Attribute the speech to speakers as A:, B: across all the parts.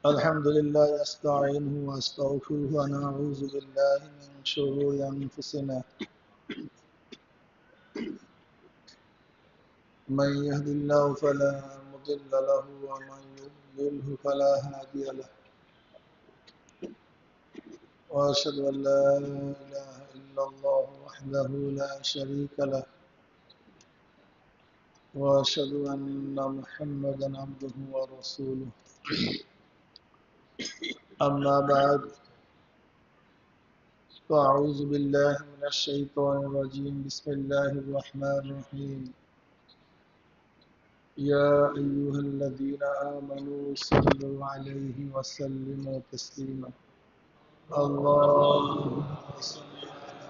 A: الحمد لله أستعينه وأستغفره ونعوذ بالله من شرور أنفسنا من يهد الله فلا مضل له ومن يضلله فلا هادي له وأشهد أن لا إله إلا الله وحده لا شريك له وأشهد أن محمدا عبده ورسوله أما بعد فأعوذ بالله من الشيطان الرجيم بسم الله الرحمن الرحيم يا أيها الذين آمنوا صلوا عليه وسلموا تسليما اللهم صل على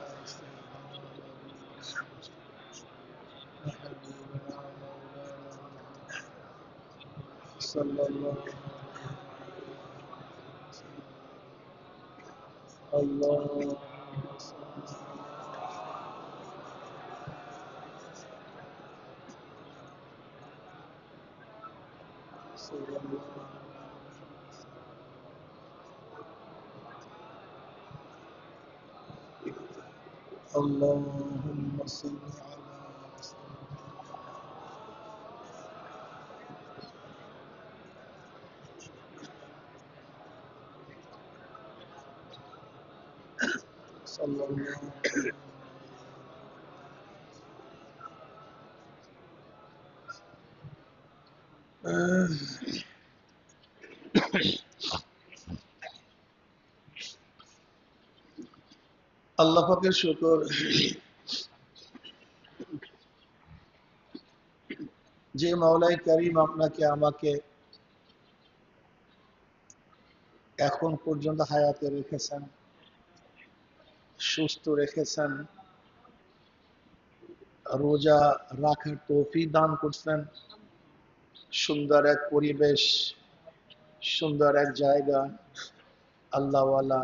A: سيدنا حبيبنا مولانا صلى الله اللهم صل اللهم صل على صلى الله আল্লাহ পাকের শুকর যে মাওলাই করিম আপনাকে আমাকে এখন পর্যন্ত হায়াতে রেখেছেন, সুস্থ রেখেছেন, রোজা রাখার তৌফিক দান করছেন, সুন্দর এক পরিবেশ, সুন্দর এক জায়গা, আল্লাহওয়ালা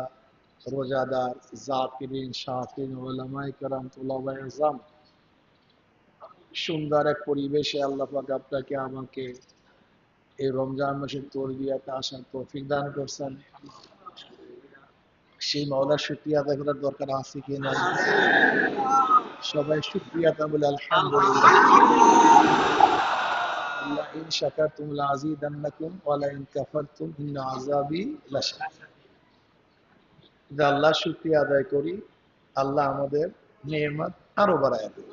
A: রোজাদার জাকিরিন শাকিরিন উলামায়ে কেরাম তুলাবায়ে ইলম সুন্দর এক পরিবেশে আল্লাহ পাক আপনাকে আমাকে এই রমজান মাসের তরবিয়াতে আসার তৌফিক দান করছেন। সেই মাওলার শুকরিয়া আদায় করার দরকার আছে কি না? সবাই শুকরিয়া আদায় বলে আলহামদুলিল্লাহ। আল্লাহ ইন শাকারতুম লাযীদান্নাকুম ওয়া লা ইন কাফারতুম ইন্না আযাবি লাশাদীদ। আল্লাহ শুকরিয়া আদায় করি, আল্লাহ আমাদের নিয়ামত আরো বাড়ায় দেবে।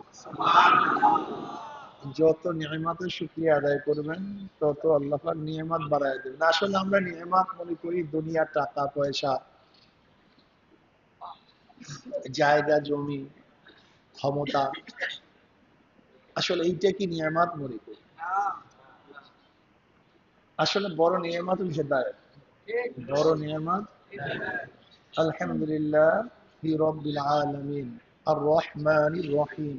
A: যত নিয়ামতের শুকরিয়া আদায় করবেন তত আল্লাহ পাক নিয়ামত বাড়ায় দেবেন। আসলে আমরা নিয়ামত মনে করি দুনিয়ার টাকা পয়সা, জায়গা জমি, ক্ষমতা। আসলে এইটা কি নিয়ামত মনে করি? আসলে বড় নিয়ামত হল হেদায়েত। বড় নিয়ামত আলহামদুলিল্লাহ রাব্বিল আলামিন আর রহমানির রহিম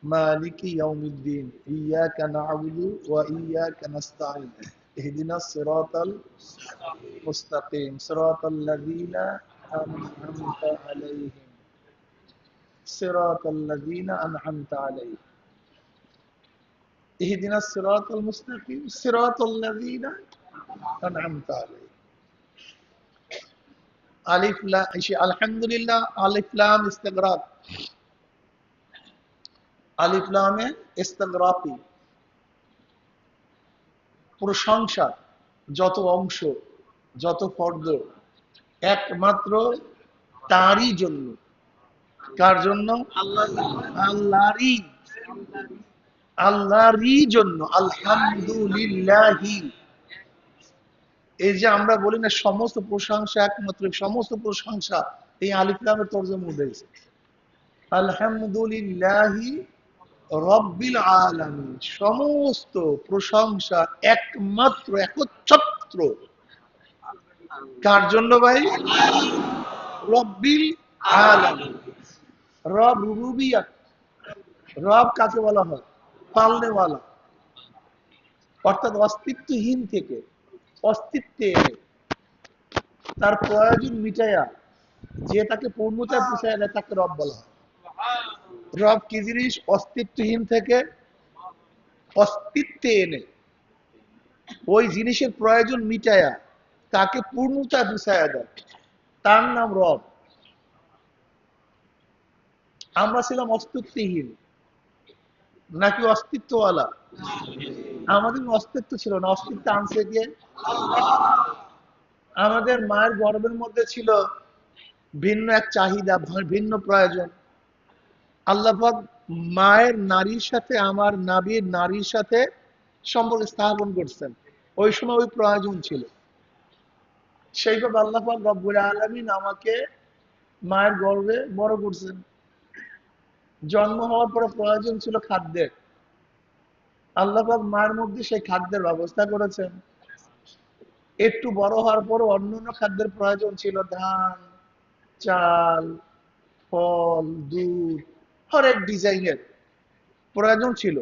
A: মালিকি ইয়াউমিদ্দিন ইয়াকা না'বুদু ওয়া ইয়াকা নাস্তাঈন ইহদিনাস সিরাতাল মুস্তাকিম সিরাতাল লাযীনা আন'আমতা আলাইহিম সিরাতাল লাযীনা আন'আমতা আলাইহিম ইহদিনাস সিরাতাল মুস্তাকিম সিরাতাল লাযীনা আন'আমতা আলাইহিম। আলিফ লাম, আলহামদুলিল্লাহ আলিফ লাম ইস্তিগরাক, আলিফ লামে ইস্তিগরাকি, প্রশংসা, যত অংশ, যত ফর্দ একমাত্র তারই জন্য। কার জন্য? আল্লাহরই, আল্লাহরই জন্য। আলহামদুলিল্লাহি। এই যে আমরা বলি না সমস্ত প্রশংসা একমাত্র, সমস্ত প্রশংসা এই আলিফ লামের তরজমা হয়েছে আলহামদুলিল্লাহি রব্বিল আলামিন। সমস্ত প্রশংসা একমাত্র, একচ্ছত্র কার জন্য ভাই? রব্বিল আলামিন। রব রুবুবিয়াত। রব কাকে বলা হয়? পালনেওয়ালা। অর্থাৎ অস্তিত্বহীন থেকে অস্তিত্বে এনে তার প্রয়োজন মিটাইয়া যে তাকে পূর্ণতায় পৌঁছায় দেয় তাকে রব বলা হয়। রব কি জিনিস? অস্তিত্বহীন থেকে অস্তিত্বে এনে ওই জিনিসের প্রয়োজন মিটায়া তাকে পূর্ণতা বুঝাইয়া দেয়, তার নাম রব। আমরা ছিলাম অস্তিত্বহীন নাকি অস্তিত্বওয়ালা? আমাদের অস্তিত্ব ছিল না, অস্তিত্ব আনছে কে? আমাদের মায়ের গর্ভের মধ্যে ছিল ভিন্ন এক চাহিদা, ভিন্ন প্রয়োজন। আল্লাহ পাক মায়ের নারীর সাথে আমার নাবির নারীর সাথে সম্পর্ক স্থাপন করছেন। ওই সময় ওই প্রয়োজন ছিল। সেইভাবে আল্লাহ পাক রব্বুল আলামিন আমাকে মায়ের গর্ভে বড় করছেন। জন্ম হওয়ার পরে প্রয়োজন ছিল খাদ্যের। আল্লাহ পাক মায়ের মধ্যে সেই খাদ্যের ব্যবস্থা করেছেন। একটু বড় হওয়ার পর অন্যান্য খাদ্যের প্রয়োজন ছিল, ধান, চাল, ফল, দুধ, হরেক ডিজাইনের প্রয়োজন ছিল।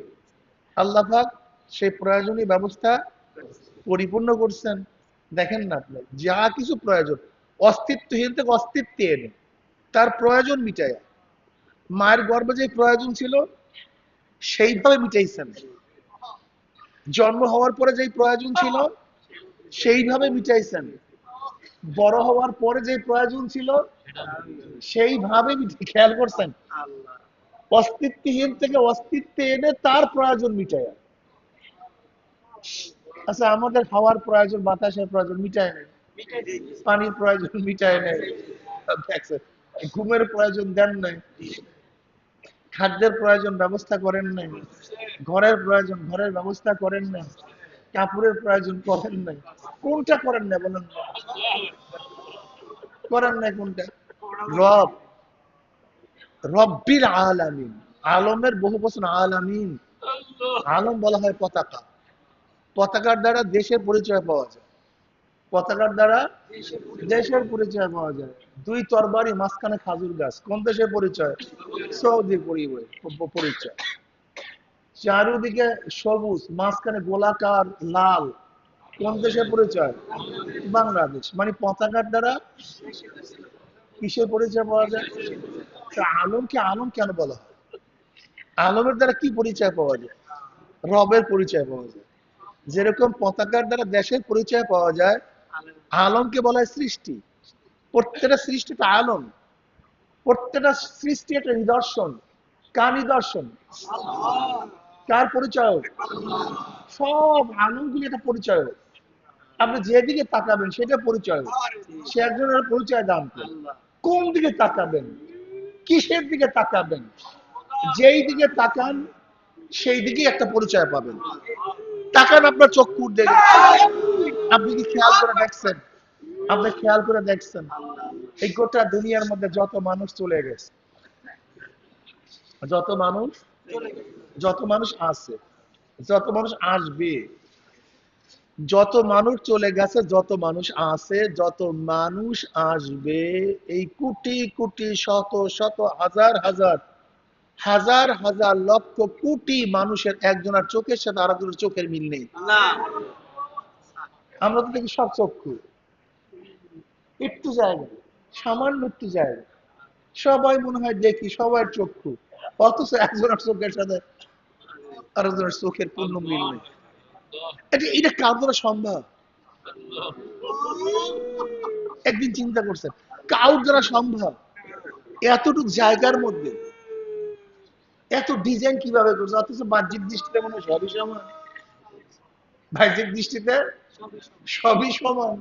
A: আল্লাহ পাক সেই প্রয়োজনীয় ব্যবস্থা পরিপূর্ণ করছেন। দেখেন না আপনি, যা কিছু প্রয়োজন অস্তিত্বহীন থেকে অস্তিত্বে এনে তার প্রয়োজন মিটায়। মায়ের গর্ভে যে প্রয়োজন ছিল সেইভাবে মিটাইছেন। জন্ম হওয়ার পরে যে প্রয়োজন ছিল সেইভাবে মিটাইছেন। বড় হওয়ার পরে যে প্রয়োজন ছিল সেইভাবে খেয়াল করছেন। অস্তিত্বহীন থেকে অস্তিত্বে এনে তার প্রয়োজন মিটায়। আচ্ছা, আমাদের খাওয়ার প্রয়োজন, বাতাসের প্রয়োজন মিটায় নাই, পানির প্রয়োজন মিটায় নাই, দেখছেন? ঘুমের প্রয়োজন দেন নাই, খাদ্যের প্রয়োজন ব্যবস্থা করেন নাই, ঘরের প্রয়োজন ঘরের ব্যবস্থা করেন নাই, কাপড়ের প্রয়োজন করেন নাই। কোনটা করেন না বলেন? করেন নাই কোনটা? রব, রব্বিল আলামিন। আলমের বহু বচন আলামিন। আলম বলা হয় পতাকা। পতাকার দ্বারা দেশের পরিচয় পাওয়া যায়। পতাকার দ্বারা দেশের পরিচয় পাওয়া যায়। দুই তরবারি মাঝখানে খাজুর গাছ, কোন দেশের পরিচয়? সৌদির পরিচয়। চারিদিকে সবুজ, মাঝখানে গোলাকার লাল, কোন দেশের পরিচয়? বাংলাদেশ। মানে পতাকার দ্বারা কিসের পরিচয় পাওয়া যায়? আলমকে আলম কেন বলা হয়? আলমের দ্বারা কি পরিচয় পাওয়া যায়? রবের পরিচয় পাওয়া যায়। যেরকম পতাকার দ্বারা দেশের পরিচয় পাওয়া যায়, আলমকে বলা হয় সৃষ্টি। প্রত্যেকটা সৃষ্টিটা আলম, প্রত্যেকটা সৃষ্টি একটা নিদর্শন। কার নিদর্শন? কার পরিচয়? সব আলমগুলি একটা পরিচয়। আপনি যেদিকে তাকাবেন সেটা পরিচয়। সে একজনের পরিচয় দান করে। কোন দিকে তাকাবেন, কিসের দিকে তাকাবেন, যেই দিকে তাকান সেই দিকে একটা পরিচয় পাবেন। তাকান আপনার চক্ষুর দিকে, আপনি কি খেয়াল করে দেখছেন? আপনি খেয়াল করে দেখছেন এই গোটা দুনিয়ার মধ্যে যত মানুষ চলে গেছে, যত মানুষ, যত মানুষ আছে, যত মানুষ আসবে, যত মানুষ চলে গেছে, যত মানুষ আছে, যত মানুষ আসবে, এই কোটি কোটি শত শত হাজার হাজার হাজার হাজার লক্ষ কোটি মানুষের একজনের চোখের সাথে আরেকজনের চোখের মিল নেই। আমরা তো দেখি সব চক্ষু, একটু জায়গা, সামান্য একটু জায়গা, সবাই মনে হয় দেখি, সবার চক্ষু, অথচ একজনের চোখের সাথে আরেকজনের চোখের পূর্ণ মিল নেই। এটা কার দ্বারা সম্ভব? একদিন চিন্তা করছেন কার দ্বারা সম্ভব? এতটুক জায়গার মধ্যে এত ডিজাইন কিভাবে করছে? অথচ বাহ্যিক দৃষ্টিতে মনে হয় সবই সমান। বাহ্যিক দৃষ্টিতে সবই সমান,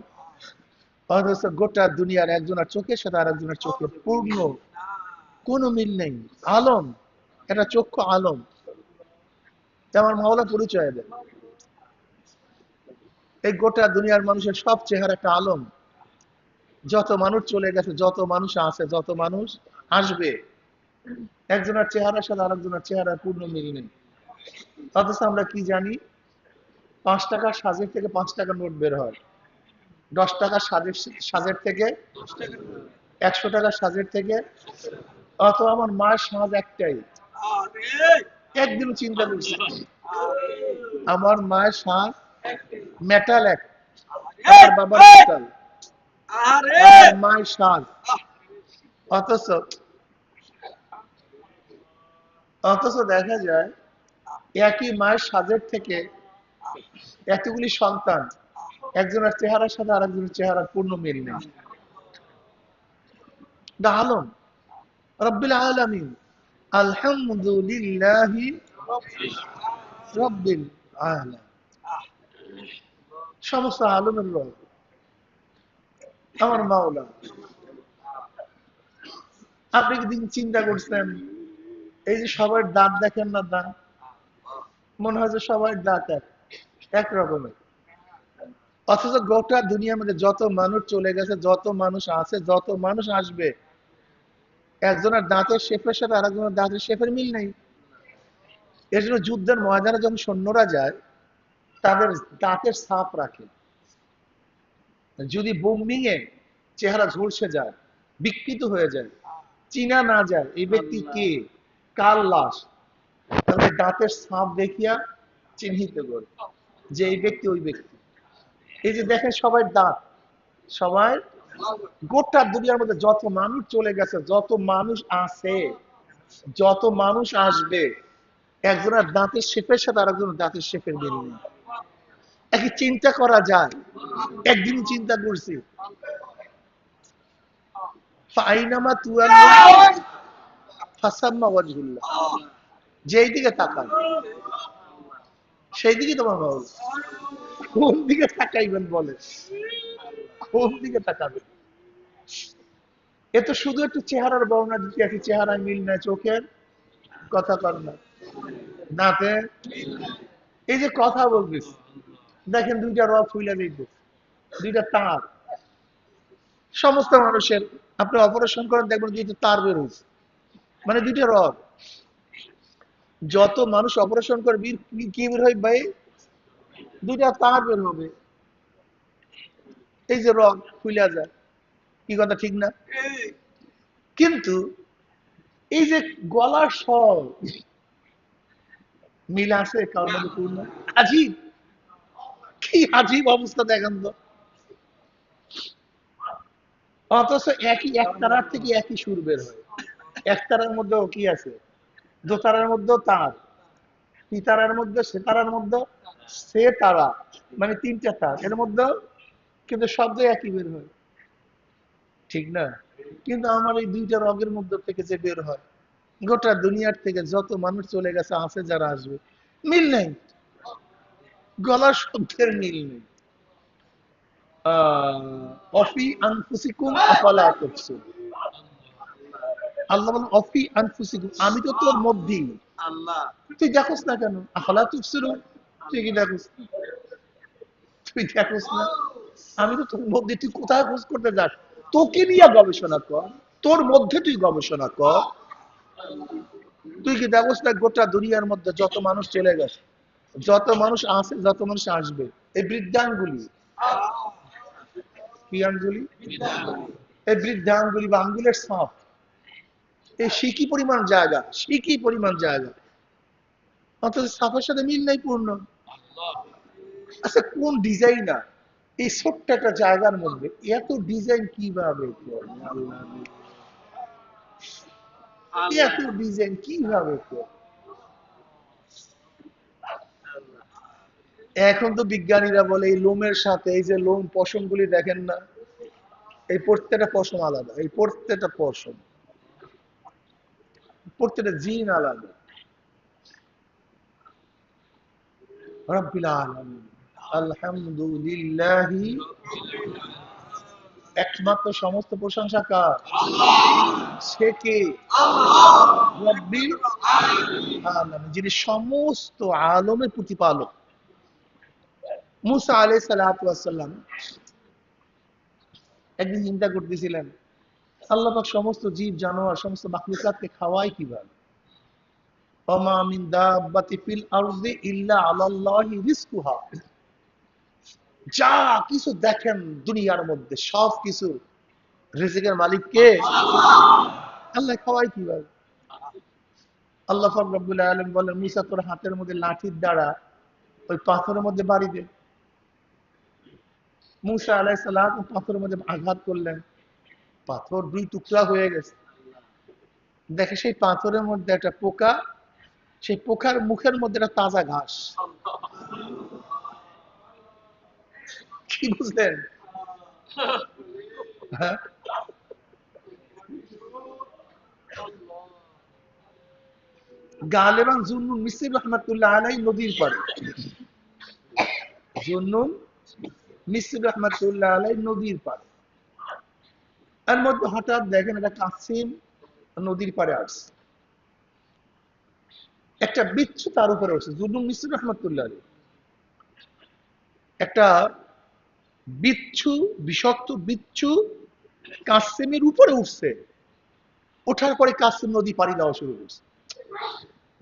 A: অথচ গোটা দুনিয়ার একজনের চোখের সাথে আরেকজনের চোখের পূর্ণ কোনো মিল নেই। আলম, এটা চক্ষু আলম। আমার মাওলা পরিচয় দেয় এই গোটা দুনিয়ার মানুষের সব চেহারা একটা আলম। যত মানুষ চলে গেছে, যত মানুষ আছে, যত মানুষ আসবে, একজনের চেহারার সাথে আরেকজনের চেহারার পূর্ণ মিল নেই। অথচ আমরা কি জানি? 5 টাকার সাজের থেকে 5 টাকার নোট বের হয়, 10 টাকার সাজের থেকে, 100 টাকার সাজের থেকে। অত আমার মায়ের সাজ একটাই। একদিনও চিন্তা করছি আমার মায়ের সাজ মেটাল এক, আমার বাবার মেটাল, আমার মায়ের সাজ। অথচ অথচ দেখা যায় একই মায়ের সাজের থেকে এতগুলি সন্তান, একজনের চেহারার সাথে আরেকজনের চেহারার পূর্ণ মিল নেই। দা আলম রব্বিল আলামিন আলহামদুলিল্লাহি রব্বিল আলামিন, সমস্ত আলমের রব আমার মাওলা। আপনি কি দিন চিন্তা করছেন, এই যে সবার দাঁত দেখেন না, দাঁত মনে হয় যে সবার দাঁত এক রকমের, অথচ গোটা দুনিয়ার মধ্যে যত মানুষ চলে গেছে, যত মানুষ আছে, যত মানুষ আসবে, একজনের দাঁতের শেপের সাথে আরেকজনের দাঁতের শেপের মিল নেই। এর জন্য যুদ্ধের ময়দানে যখন সৈন্যরা যায়, তাদের দাঁতের ছাপ রাখে। যদি বোম্বিং এ চেহারা ঝলসে যায়, বিকৃত হয়ে যায়, চিনা না যায় এই ব্যক্তি কে, কার লাশ, তাহলে দাঁতের ছাপ দেখিয়া চিহ্নিত করে যে এই ব্যক্তি ওই ব্যক্তি। এই যে দেখেন সবাই দাঁত, সবাই, গোটা দুনিয়ার মধ্যে যত মানুষ চলে গেছে, যত মানুষ আছে, যত মানুষ আসবে, একজনের দাঁতের শেপের সাথে আরেকজনের দাঁতের শেপের মিল নেই। একই চিন্তা করা যায়? একদিন চিন্তা করছি, ফাইনামা তুয়াল্লু ফাসাম্মা ওয়াজহুল্লাহ, যেই দিকে তাকান সেই দিকে তোমার ভালো। কোন দিকে তাকাইবেন বলে, কোন দিকে তাকাবেন? এ তো শুধু একটু চেহারার বর্ণনা দিতে, একটি চেহারায় মিল নাই, চোখের কথা কর না, দাঁতে, এই যে কথা বলবিস, দেখেন দুইটা রব ফুইলা দিতে, দুইটা তার, সমস্ত মানুষের, আপনি অপারেশন করেন দেখবেন দুইটা তার বের হয়েছে, মানে দুইটা রব। যত মানুষ অপারেশন করবি কি বের হয় ভাই, দুইটা তার বের হবে। এই যে রব ফুইলা যায়, কি কথা ঠিক না? কিন্তু এই যে গলার স্বর মিল আছে কারোর মধ্যে পূর্ণ, আজীব, কি আজীব অবস্থা দেখেন তো। অথচ একই একতারার থেকে একই সুর বের হয়। একতারার মধ্যেও কি আছে, দোতারার মধ্যেও তার, তিতারার মধ্যে সেতারার মধ্যে সে তারা, মানে তিনটা তার, এর মধ্যে কিন্তু শব্দ একই বের হয়, ঠিক না? কিন্তু আমার এই দুইটা রগের মধ্যে থেকে যে বের হয়, গোটা দুনিয়ার থেকে যত মানুষ চলে গেছে, আছে যারা আসবে, মিল নেই, গলার শব্দের মিল নেই। অফি আনফুসিকুম আফালা তুবসিরুন, আল্লাহ বলেন অফি আনফুসিকুম, আমি তো তোর মধ্যেই, তুই দেখোস না কেন? আফালা তুবসিরুন, তুই কি দেখোস না? তুই দেখোস না আমি তো তোর মধ্যে, তুই কোথায় খোঁজ করতে যাস? তোকে নিয়ে গবেষণা কর, তোর মধ্যে তুই গবেষণা কর। তুই কি দেখোস না গোটা দুনিয়ার মধ্যে যত মানুষ চলে গেছে, যত মানুষ আছে, যত মানুষ আসবে, এই বৃদ্ধাঙ্গুলি, কি আঙ্গুলি, এই বৃদ্ধাঙ্গুলি বা আঙ্গুলের ছাপ, এই সিকি পরিমাণ জায়গা, সিকি পরিমাণ জায়গা, অথচ ছাপের সাথে মিল নাই পূর্ণ। আচ্ছা কোন ডিজাইনার এই ছোট্ট একটা জায়গার মধ্যে এত ডিজাইন কিভাবে করে? আল্লাহ, এত ডিজাইন কিভাবে করে? এখন তো বিজ্ঞানীরা বলে এই লোমের সাথে, এই যে লোম পশম গুলি দেখেন না, এই প্রত্যেকটা পশম আলাদা, এই প্রত্যেকটা পশম, প্রত্যেকটা জিন আলাদা। রব্বিল আলামিন আলহামদুলিল্লাহি, একমাত্র সমস্ত প্রশংসা কার? সে কে? রব্বিল আলামিন, যিনি সমস্ত আলমের প্রতিপালক। মুসা আলাইহিস সালাতু ওয়াস সালাম একদিন চিন্তা করতেছিলেন, আল্লাহ পাক সমস্ত জীব জানোয়ার, সমস্ত মাখলুকাতকে খাওয়ায় কিভাবে? ওমা মিন দাব্বাতি ফিল আরদি ইল্লা আলাল্লাহি রিজকুহা, যা কিছু দেখেন দুনিয়ার মধ্যে সব কিছু রিজিকের মালিক কে? আল্লাহ খাওয়ায় কিভাবে? আল্লাহ পাক রব্বুল আলামিন বলেন, মুসা তোর হাতের মধ্যে লাঠির দ্বারা ওই পাথরের মধ্যে বাড়ি দে। মুসা আলাইহিস সালাম পাথরের মধ্যে আঘাত করলেন, পাথর দুই টুকরা হয়ে গেছে। দেখে সেই পাথরের মধ্যে একটা পোকা, সেই পোকার মুখের মধ্যে একটা তাজা ঘাস। কি বুঝলেন? হ্যাঁ, গালেবান জুন্নুন মিসরি রহমাতুল্লাহ আলাই নদীর পাড়ে, জুন্নুন মিসরি রহমাতুল্লাহ আলাই নদীর পাড়ে। এর মধ্যে হঠাৎ দেখেন একটা কাসিম নদীর পাড়ে আসছে, একটা বিচ্ছু তার উপরে উঠছে। জুন্নুন মিসরি রহমাতুল্লাহ আলাই একটা বিচ্ছু, বিষাক্ত বিচ্ছু কাসিমের উপরে উঠছে। ওঠার পরে কাসিম নদী পাড়ি দেওয়া শুরু করছে।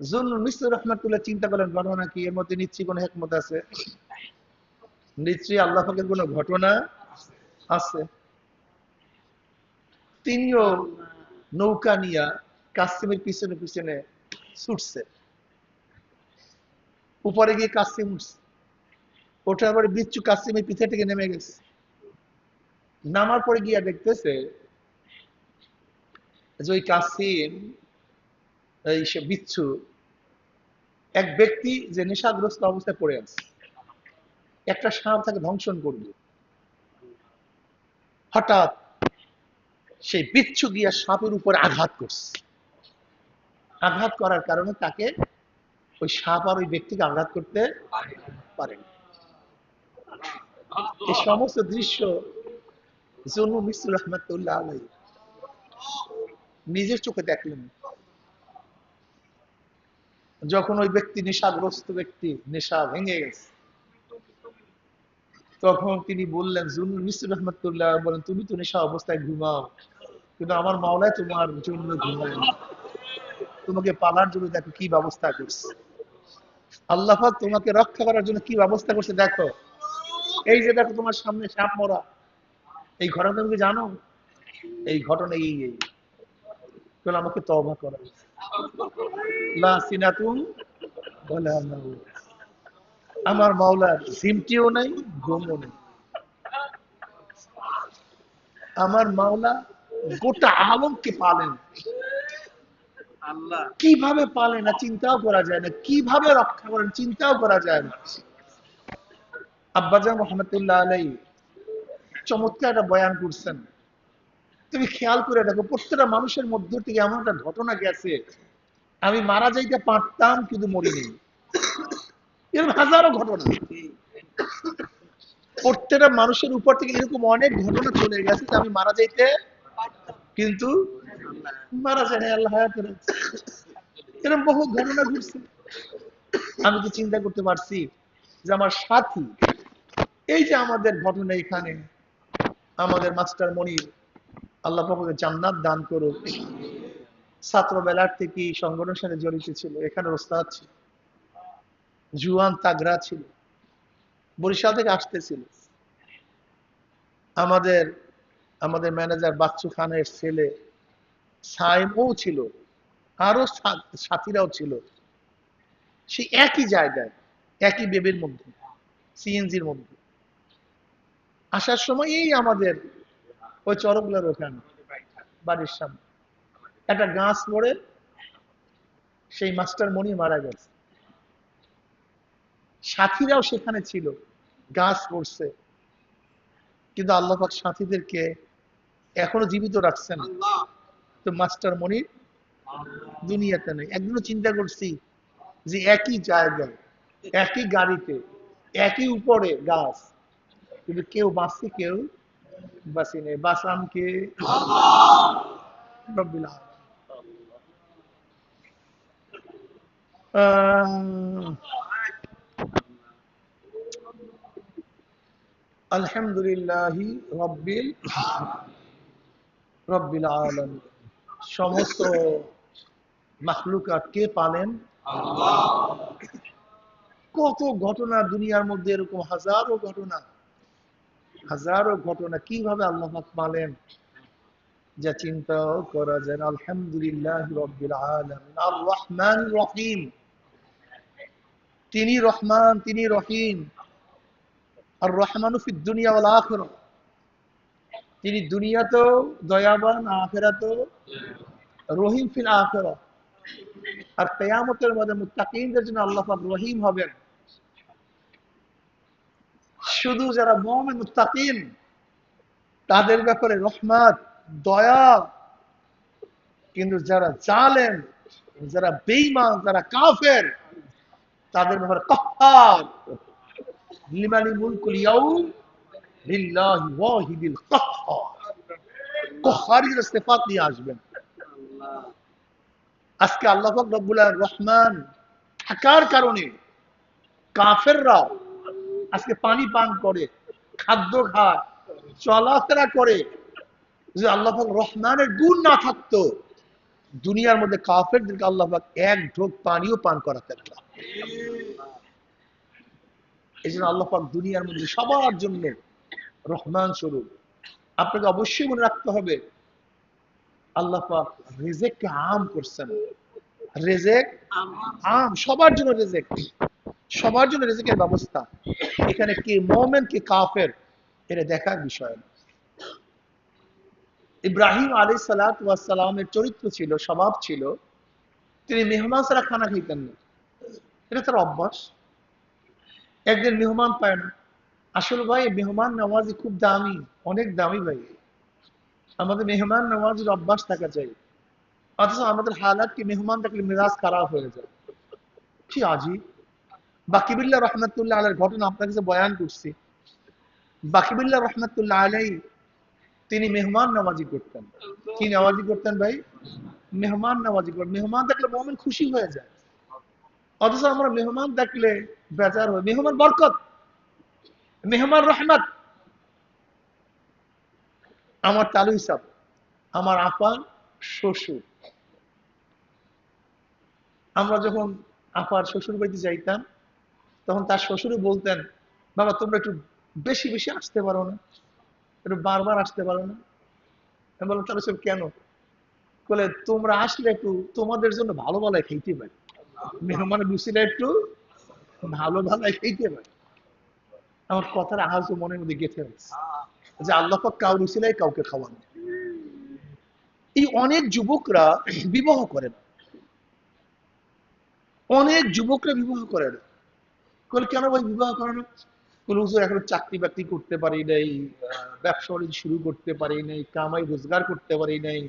A: জুন্নুন মিসরি রহমাতুল্লাহ চিন্তা করলেন ঘটনা কি, এর মধ্যে নিশ্চয়ই কোনো হিকমত আছে, নিশ্চয়ই আল্লাহ পাকের কোনো ঘটনা আছে। তিনিও নৌকা নিয়ে কাসিমের পিছনে পিছনে ছুটছে। উপরে গিয়ে কাসিম উঠছে, ওঠার পরে বিচ্ছু কাসিমের পিছে থেকে নেমে গেছে। নামার পরে গিয়া দেখতেছে যে ওই কাসিম, এই সে বিচ্ছু, এক ব্যক্তি যে নেশাগ্রস্ত অবস্থায় পড়ে আছে, একটা সাপ তাকে ধ্বংসন করবে। হঠাৎ সেই বিচ্ছু গিয়া সাপের উপরে আঘাত করছে। আঘাত করার কারণে তাকে ওই সাপ আর ওই ব্যক্তিকে আঘাত করতে পারেনি। এই সমস্ত দৃশ্য জুন্নুন মিসরি রহমাতুল্লাহ আলাইহি নিজের চোখে দেখলেন। যখন ওই ব্যক্তি নেশাগ্রস্ত ব্যক্তি, নেশা ভেঙে গেছে, তখন তিনি বললেন, জুন্নুন মিসরি রহমাতুল্লাহ বলেন, তুমি তো নেশা অবস্থায় ঘুমাও, কিন্তু আমার মাওলায় তোমার জন্য ঘুমায় না, তোমাকে পালার জন্য দেখো কি ব্যবস্থা করছে। আল্লাহ পাক তোমাকে রক্ষা করার জন্য কি ব্যবস্থা করছে দেখো। এই যে দেখো তোমার সামনে সাপ মরা, এই ঘটনা তুমি কি জানো? এই ঘটনা এই তাহলে আমাকে তওবা করা, লা সিনাতুন ওয়ালা নাওম। আমার মাওলার সিমটিও নাই, ঘুমও নেই। আমার মাওলা গোটা আলমকে পালেন। আল্লাহ কিভাবে পালেন না চিন্তাও করা যায় না, কিভাবে রক্ষা করেন চিন্তাও করা যায় না। আব্বাজান রহমতুল্লাহ আলাইহি চমৎকার একটা বয়ান করছেন। তুমি খেয়াল করে দেখো, প্রত্যেকটা মানুষের মধ্য থেকে এমন একটা ঘটনা গেছে, আমি মারা যাইতে পারতাম কিন্তু মরিনি। এরকম হাজারো ঘটনা প্রত্যেকটা মানুষের উপর থেকে এরকম অনেক ঘটনা চলে গেছে যে আমি মারা যাইতে কিন্তু মারা যায় না, আল্লাহ হায়াতে রাখছে। এরকম বহু ঘটনা ঘটছে। আমি কি চিন্তা করতে পারছি যে আমার সাথী, এই যে আমাদের ঘটনা এখানে, আমাদের মাস্টার মনির, আল্লাহ পাকের জান্নাত দান করুক, ছাত্রবেলার থেকে সংগঠনের সাথে জড়িত ছিল, এখানে ওস্তাদ ছিল, জুয়ান তাগড়া ছিল, বরিশাল থেকে আসতেছিল। আমাদের আমাদের ম্যানেজার বাচ্চু খানের ছেলে সাইমও ছিল, আরো সাথীরাও ছিল। সেই একই জায়গায়, একই বেবের মধ্যে, সিএনজির মধ্যে আসার সময় এই আমাদের ওই চরকগুলোর ওখানে বাড়ির সামনে একটা গাছ পড়ে সেই মাস্টার মনি মারা গেছে। সাথীরাও সেখানে ছিল, গাছ পড়ছে, কিন্তু আল্লাহ পাক সাথীদেরকে এখনো জীবিত রাখছেন। তো মাস্টার মনি দুনিয়াতে নেই। একদিনও চিন্তা করছি যে একই জায়গায়, একই গাড়িতে, একই উপরে গাছ, কিন্তু কেউ বাঁচছে কেউ বাঁচি নেই। বাঁচান কে? রব্বিল আলামিন। আলহামদুলিল্লাহি রব্বিল আলামিন। সমস্ত মাখলুকাত কে পালেন? কত ঘটনা দুনিয়ার মধ্যে, এরকম হাজারো ঘটনা, হাজারো ঘটনা কিভাবে আল্লাহ পাক পালেন যা চিন্তাও করা যায় না। আলহামদুলিল্লাহ রব্বিল আলামিন। আর রহমান রহিম, তিনি রহমান, তিনি রহিম। আর রহমানু ফিদ দুনিয়া ওয়াল আখিরাহ, তিনি দুনিয়াতেও দয়াবান, আখিরাতেও রহিম ফিল আখিরাহ। আর কিয়ামতের মধ্যে মুত্তাকিনদের জন্য আল্লাহ পাক রহিম হবেন। শুধু যারা মুমিন মুত্তাকিন তাদের ব্যাপারে রহমত, দয়া, কিন্তু যারা জালেম, যারা বেঈমান, যারা কাফের, তাদের ব্যাপারে কাহ্হার। লিমানিল মুলকুল ইয়াউম লিল্লাহি ওয়াহিদিল কাহ্হার। কাহ্হারের সিফাত নিয়ে আসবেন। আজকে আল্লাহ পাক রব্বুল আলামিন রহমান থাকার কারণে কাফেররা আজকে পানি পান করে, খাদ্য খায়, চলাফেরা করে। যে আল্লাহ পাক রহমানের গুণ না থাকতো, দুনিয়ার মধ্যে কাফেরদেরকে আল্লাহ পাক এক ঢোক পানিও পান করাতেন না। এই জন্য আল্লাহ পাক দুনিয়ার মধ্যে সবার জন্য রহমান স্বরূপ। আপনাকে অবশ্যই মনে রাখতে হবে, আল্লাহ পাক রিজেককে আম করছেন। রিজেক আম, সবার জন্য রিজেক, সবার জন্য রিজেকের ব্যবস্থা। এখানে কে মুমিন কে কাফের এটা দেখার বিষয় না। ইব্রাহিম আলাইহিস সালাতু ওয়াস সালামের চরিত্র ছিল, স্বভাব ছিল, তিনি মেহমান ছাড়া খানা খাইতেন না। এটা তার অভ্যাস। একদিন মেহমান পায় না। আসলে ভাই মেহমান নওয়াজি খুব দামি, অনেক দামি ভাই। আমাদের মেহমান নওয়াজির অভ্যাস থাকা চাই। অথচ আমাদের হালাত কি, মেহমান থাকলে মেজাজ খারাপ হয়ে যায়। কি আজীব। বাকিবিল্লাহ রহমাতুল্লাহ আলাইহির ঘটনা আপনার কাছে বয়ান করছি। বাকিবিল্লাহ রহমাতুল্লাহ আলাইহি তিনি মেহমান নওয়াজি করতেন। কি নওয়াজি করতেন ভাই? মেহমান নওয়াজি করতেন। মেহমান দেখলে মুমিন খুশি হয়ে যায়। অথচ আমরা মেহমান দেখলে বেজার হই। মেহমান বরকত, মেহমান রহমত। আমার চালু হিসাব, আমার আপা শ্বশুর, আমরা যখন আপার শ্বশুর বাড়িতে যাইতাম, তখন তার শ্বশুরও বলতেন, বাবা তোমরা একটু বেশি বেশি আসতে পারো না, একটু বারবার আসতে পারো না। আমি বললাম তাহলে সব কেন? বলে তোমরা আসলে একটু তোমাদের জন্য ভালো ভালো খাইতে পারি, মেহমানের রুচিটা একটু ভালো ভালো খাইতে পারি। আমার কথার আওয়াজ মনের মধ্যে গেঁথে আছে যে আল্লাহ পাক কাউর উসিলায় কাউকে খাওয়ান। এই অনেক যুবকরা বিবাহ করে না, অনেক যুবকরা বিবাহ করে না। কেন ভাই বিবাহ করে না? হুজুর এখনো চাকরি বাকরি করতে পারি নাই, ব্যবসা বাণিজ্য শুরু করতে পারি নাই, কামাই রোজগার করতে পারি নাই,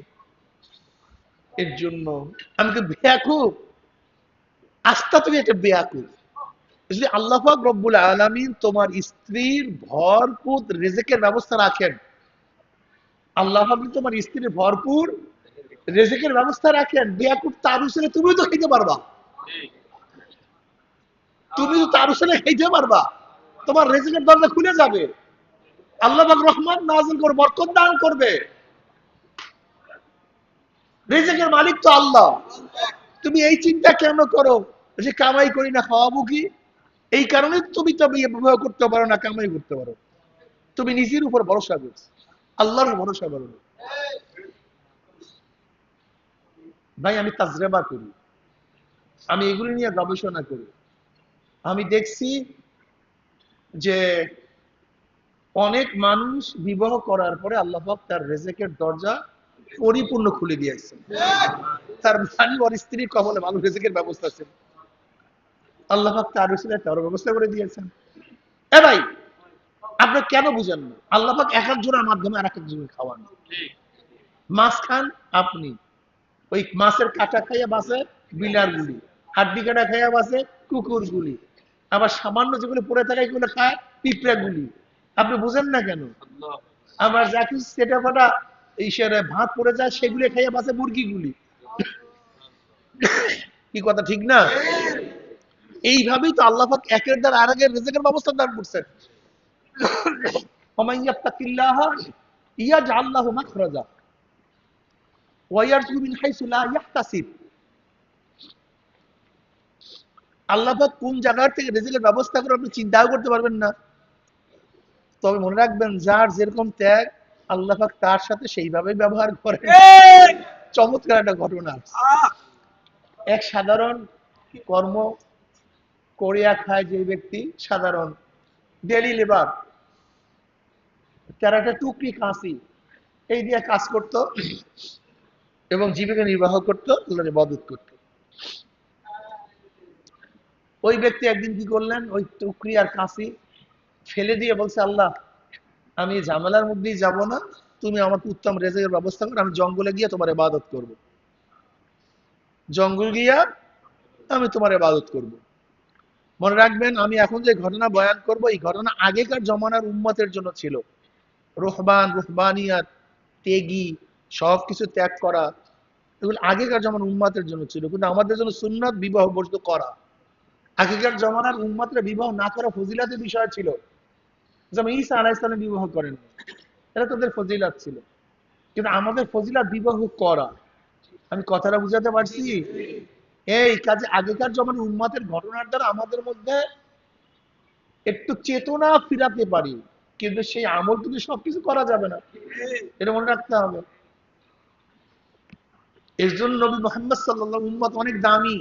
A: এর জন্য আমি তো বেয়াকুব। আস্থা তুমি একটা বেয়াকুব। যদি আল্লাহ পাক রব্বুল আলামিন তোমার স্ত্রীর ভরপুর রিজেকের ব্যবস্থা রাখেন, আল্লাহ পাক তোমার স্ত্রীর ভরপুর রিজেকের ব্যবস্থা রাখেন, বেয়াকুব তার উসিলে তুমিও তো খেতে পারবা। তুমি তো তার উসিলে খেতে পারবা, তোমার রিজেকের দরজা খুলে যাবে। আল্লাহ পাক রহমান নাযিল করবে, বরকত দান করবে। রিজেকের মালিক তো আল্লাহ। তুমি এই চিন্তা কেন করো যে কামাই করি না, খাওয়াবো কি? এই কারণে তুমি তো বিবাহ করতে পারো না, কামাই করতে পারো। তুমি নিজের উপর ভরসা করছো, আল্লাহর ভরসা করো না। ভাই আমি তাজরেবা করি, আমি এগুলি নিয়ে গবেষণা করি। আমি দেখছি যে অনেক মানুষ বিবাহ করার পরে আল্লাহ পাক তার রিজেকের দরজা পরিপূর্ণ খুলে দিয়েছেন। তার মানে ওর স্ত্রীর কবলে ভালো রিজেকের ব্যবস্থা আছে, আল্লাহ পাক তার উসিলায় তার ব্যবস্থা করে দিয়েছেন। এ ভাই আপনি কেন বুঝেন না? আল্লাহ পাক এক একজনের মাধ্যমে আর এক একজনের খাওয়ান। মাছ খান আপনি, ওই মাছের কাঁটা খাইয়া বাঁচে বিলার গুলি, হাড্ডি কাটা খাইয়া বাঁচে কুকুর গুলি, আবার সামান্য যেগুলো পড়ে থাকে এগুলো খায় পিঁপড়া গুলি। আপনি বুঝেন না কেন? আবার যা কিছু সেটা ফাটা ইসের ভাত পড়ে যায় সেগুলো খাইয়া বাঁচে মুরগি গুলি। কি কথা ঠিক না? এইভাবেই তো আল্লাহ পাক একের দ্বারা আর একের রিজেকের ব্যবস্থা দান করছেন। ওমান ইয়াত্তাকিল্লাহ ইয়াজআল লাহু মাখরাজা ওয়া ইয়ারযুকহু মিন হাইসু লা ইয়াহতাসিব। আল্লাহ পাক কোন জায়গা থেকে রিজেকের ব্যবস্থা করে আপনি চিন্তাও করতে পারবেন না। তবে মনে রাখবেন, যার যেরকম ত্যাগ আল্লাহ পাক তার সাথে সেইভাবেই ব্যবহার করেন। চমৎকার একটা ঘটনা। এক সাধারণ কর্ম করিয়া খায় যে ব্যক্তি, সাধারণ ডেলি লেবার, তার একটা টুকরি কাঁচি এই দিয়ে কাজ করত এবং জীবিকা নির্বাহ করত, আল্লাহর ইবাদত করত। ওই ব্যক্তি একদিন কি করলেন, ওই টুকরি আর কাঁচি ফেলে দিয়ে বলছে, আল্লাহ আমি ঝামেলার মধ্যেই যাব না, তুমি আমাকে উত্তম রেজেকের ব্যবস্থা করো, আমি জঙ্গলে গিয়ে তোমার ইবাদত করব। জঙ্গল গিয়া আমি তোমার ইবাদত করব। মনে রাখবেন, আমি এখন যে ঘটনা বয়ান করব, এই ঘটনা আগেকার জমানার উম্মতের জন্য ছিল। রুহবান, রুহবানিয়াত, ত্যাগী, সবকিছু ত্যাগ করা, এগুলো আগেকার জমানার উম্মতের জন্য ছিল। কিন্তু আমাদের জন্য সুন্নাত বিবাহ বর্জিত করা। আগেকার জমানার উম্মতরা বিবাহ না করা ফজিলাতের বিষয় ছিল। যেমন ঈসা আলাইহিস সালাম বিবাহ করেন, এটা তাদের ফজিলাত ছিল। কিন্তু আমাদের ফজিলাত বিবাহ করা। আমি কথাটা বুঝাতে পারছি? এই কাজে আগেকার জমানার উম্মতের ঘটনার দ্বারা আমাদের মধ্যে একটু চেতনা ফিরাতে পারি, কিন্তু সেই আমল কিন্তু সবকিছু করা যাবে না, এটা মনে রাখতে হবে। এর জন্য নবী মুহাম্মদ সাল্লাল্লাহু আলাইহি উম্মত অনেক দামি,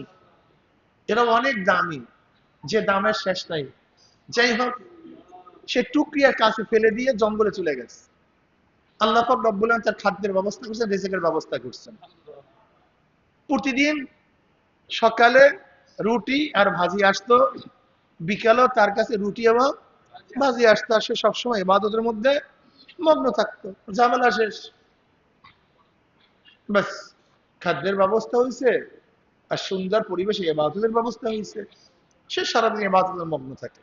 A: এরা অনেক দামি, যে দামের শেষ নাই। যাই হোক, সে টুকরিয়ার কাছে ফেলে দিয়ে জঙ্গলে চলে গেছে। আল্লাহ পাক রব্বুল আলামিন তার খাদ্যের ব্যবস্থা করছেন, রিজিকের ব্যবস্থা করছেন। প্রতিদিন সকালে রুটি আর ভাজি আসতো, বিকালেও তার কাছে রুটি এবং ভাজি আসতো। আর সে সবসময় ইবাদতের মধ্যে মগ্ন থাকতো। ঝামেলা শেষ, ব্যাস, খাদ্যের ব্যবস্থা হয়েছে আর সুন্দর পরিবেশে ইবাদতের ব্যবস্থা হয়েছে। সে সারাদিন ইবাদতের মগ্ন থাকে।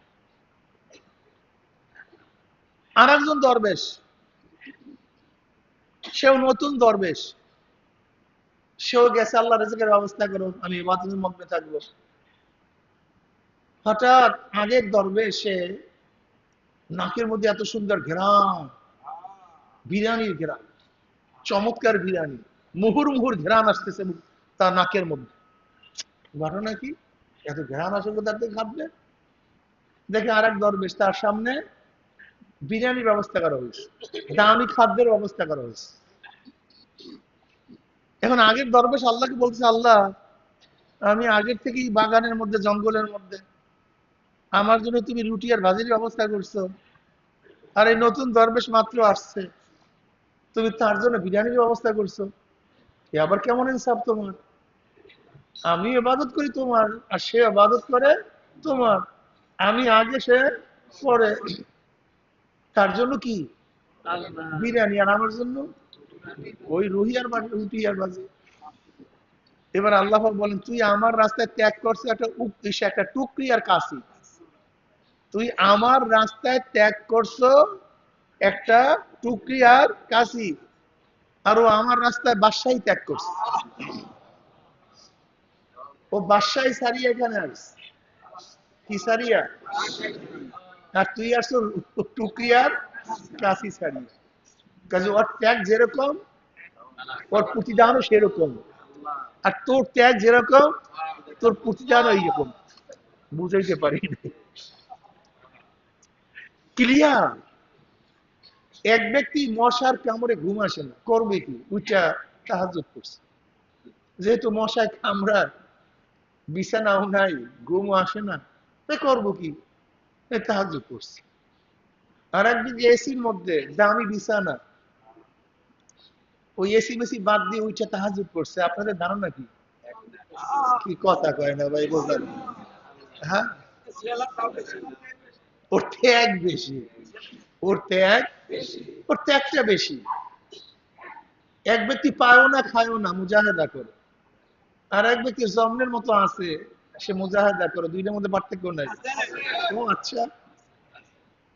A: আর একজন দরবেশ, সেও নতুন দরবেশ, সেও গেছে, আল্লাহ রিজিকের ব্যবস্থা করো, আমি ইবাদতের মগ্ন থাকবো। হঠাৎ আগের দরবেশে নাকের মধ্যে এত সুন্দর ঘ্রাণ, বিরিয়ানির ঘ্রাণ, চমৎকার বিরিয়ানি, মুহুর মুহুর ঘ্রাণ আসতেছে তার নাকের মধ্যে। ঘটনা কি? এত ঘ্রাণ আসে কোথার থেকে খাদ্যে? দেখে আর এক দরবেশ, তার সামনে বিরিয়ানির ব্যবস্থা করা হয়েছে, দামি খাদ্যের ব্যবস্থা করা হয়েছে। এখন আগের দরবেশ আল্লাহকে বলছে, আল্লাহ আমি আগের থেকেই বাগানের মধ্যে, জঙ্গলের মধ্যে, আমার জন্য তুমি রুটি আর ভাজির ব্যবস্থা করছো, আর এই নতুন দরবেশ মাত্র আসছে, তুমি তার জন্য বিরিয়ানির ব্যবস্থা করছো। এ আবার কেমন ইনসাফ তোমার? আমি ইবাদত করি তোমার, আর সে ইবাদত করে তোমার। আমি আগে, সে পরে। তার জন্য কি বিরিয়ানি, আর আমার জন্য ওই রুহি আর রুটি আর ভাজি। এবার আল্লাহ বলেন, তুই আমার রাস্তায় ত্যাগ করছো একটা টুকরি আর কাশি। তুই আমার রাস্তায় ত্যাগ করছো একটা টুকরি আর কাশি, আর ও আমার রাস্তায় বাদশাহী ত্যাগ করছে। ও বাদশাহী সারিয়া এখানে আসছে, কি সারিয়া? আর তুই আসছো টুকরি আর কাশি সারিয়া। কাজে ওর ত্যাগ যেরকম, ওর প্রতিদানও সেরকম। আর তোর ত্যাগ যেরকম, তোর প্রতিদানও এইরকম। বুঝাইতে পারি ক্লিয়ার? এক ব্যক্তি মশার কামড়ে ঘুম আসে না, করবে কি? উঠা তাহাজ্জুদ করছে। যেহেতু মশায় কামড়ায়, বিছানাও নাই, ঘুমও আসে না, করবো কি? তাহাজ্জুদ করছে। আর একদিকে এসির মধ্যে দামি বিছানা, ওই এসি মেসি বাদ দিয়ে উঠে তাহাজ্জুদ করছে। আপনাদের ধারণা কি? কি কথা কয় না ভাই, বোঝার? হ্যাঁ, ওর ত্যাগ বেশি, ওর ত্যাগ, ওর ত্যাগটা বেশি। এক ব্যক্তি পায়ও না খায়ও না, মুজাহেদা করে। আর এক ব্যক্তি জন্মের মতো আছে, সে মুজাহেদা করে। দুইটার মধ্যে পার্থক্য নাই। ও আচ্ছা,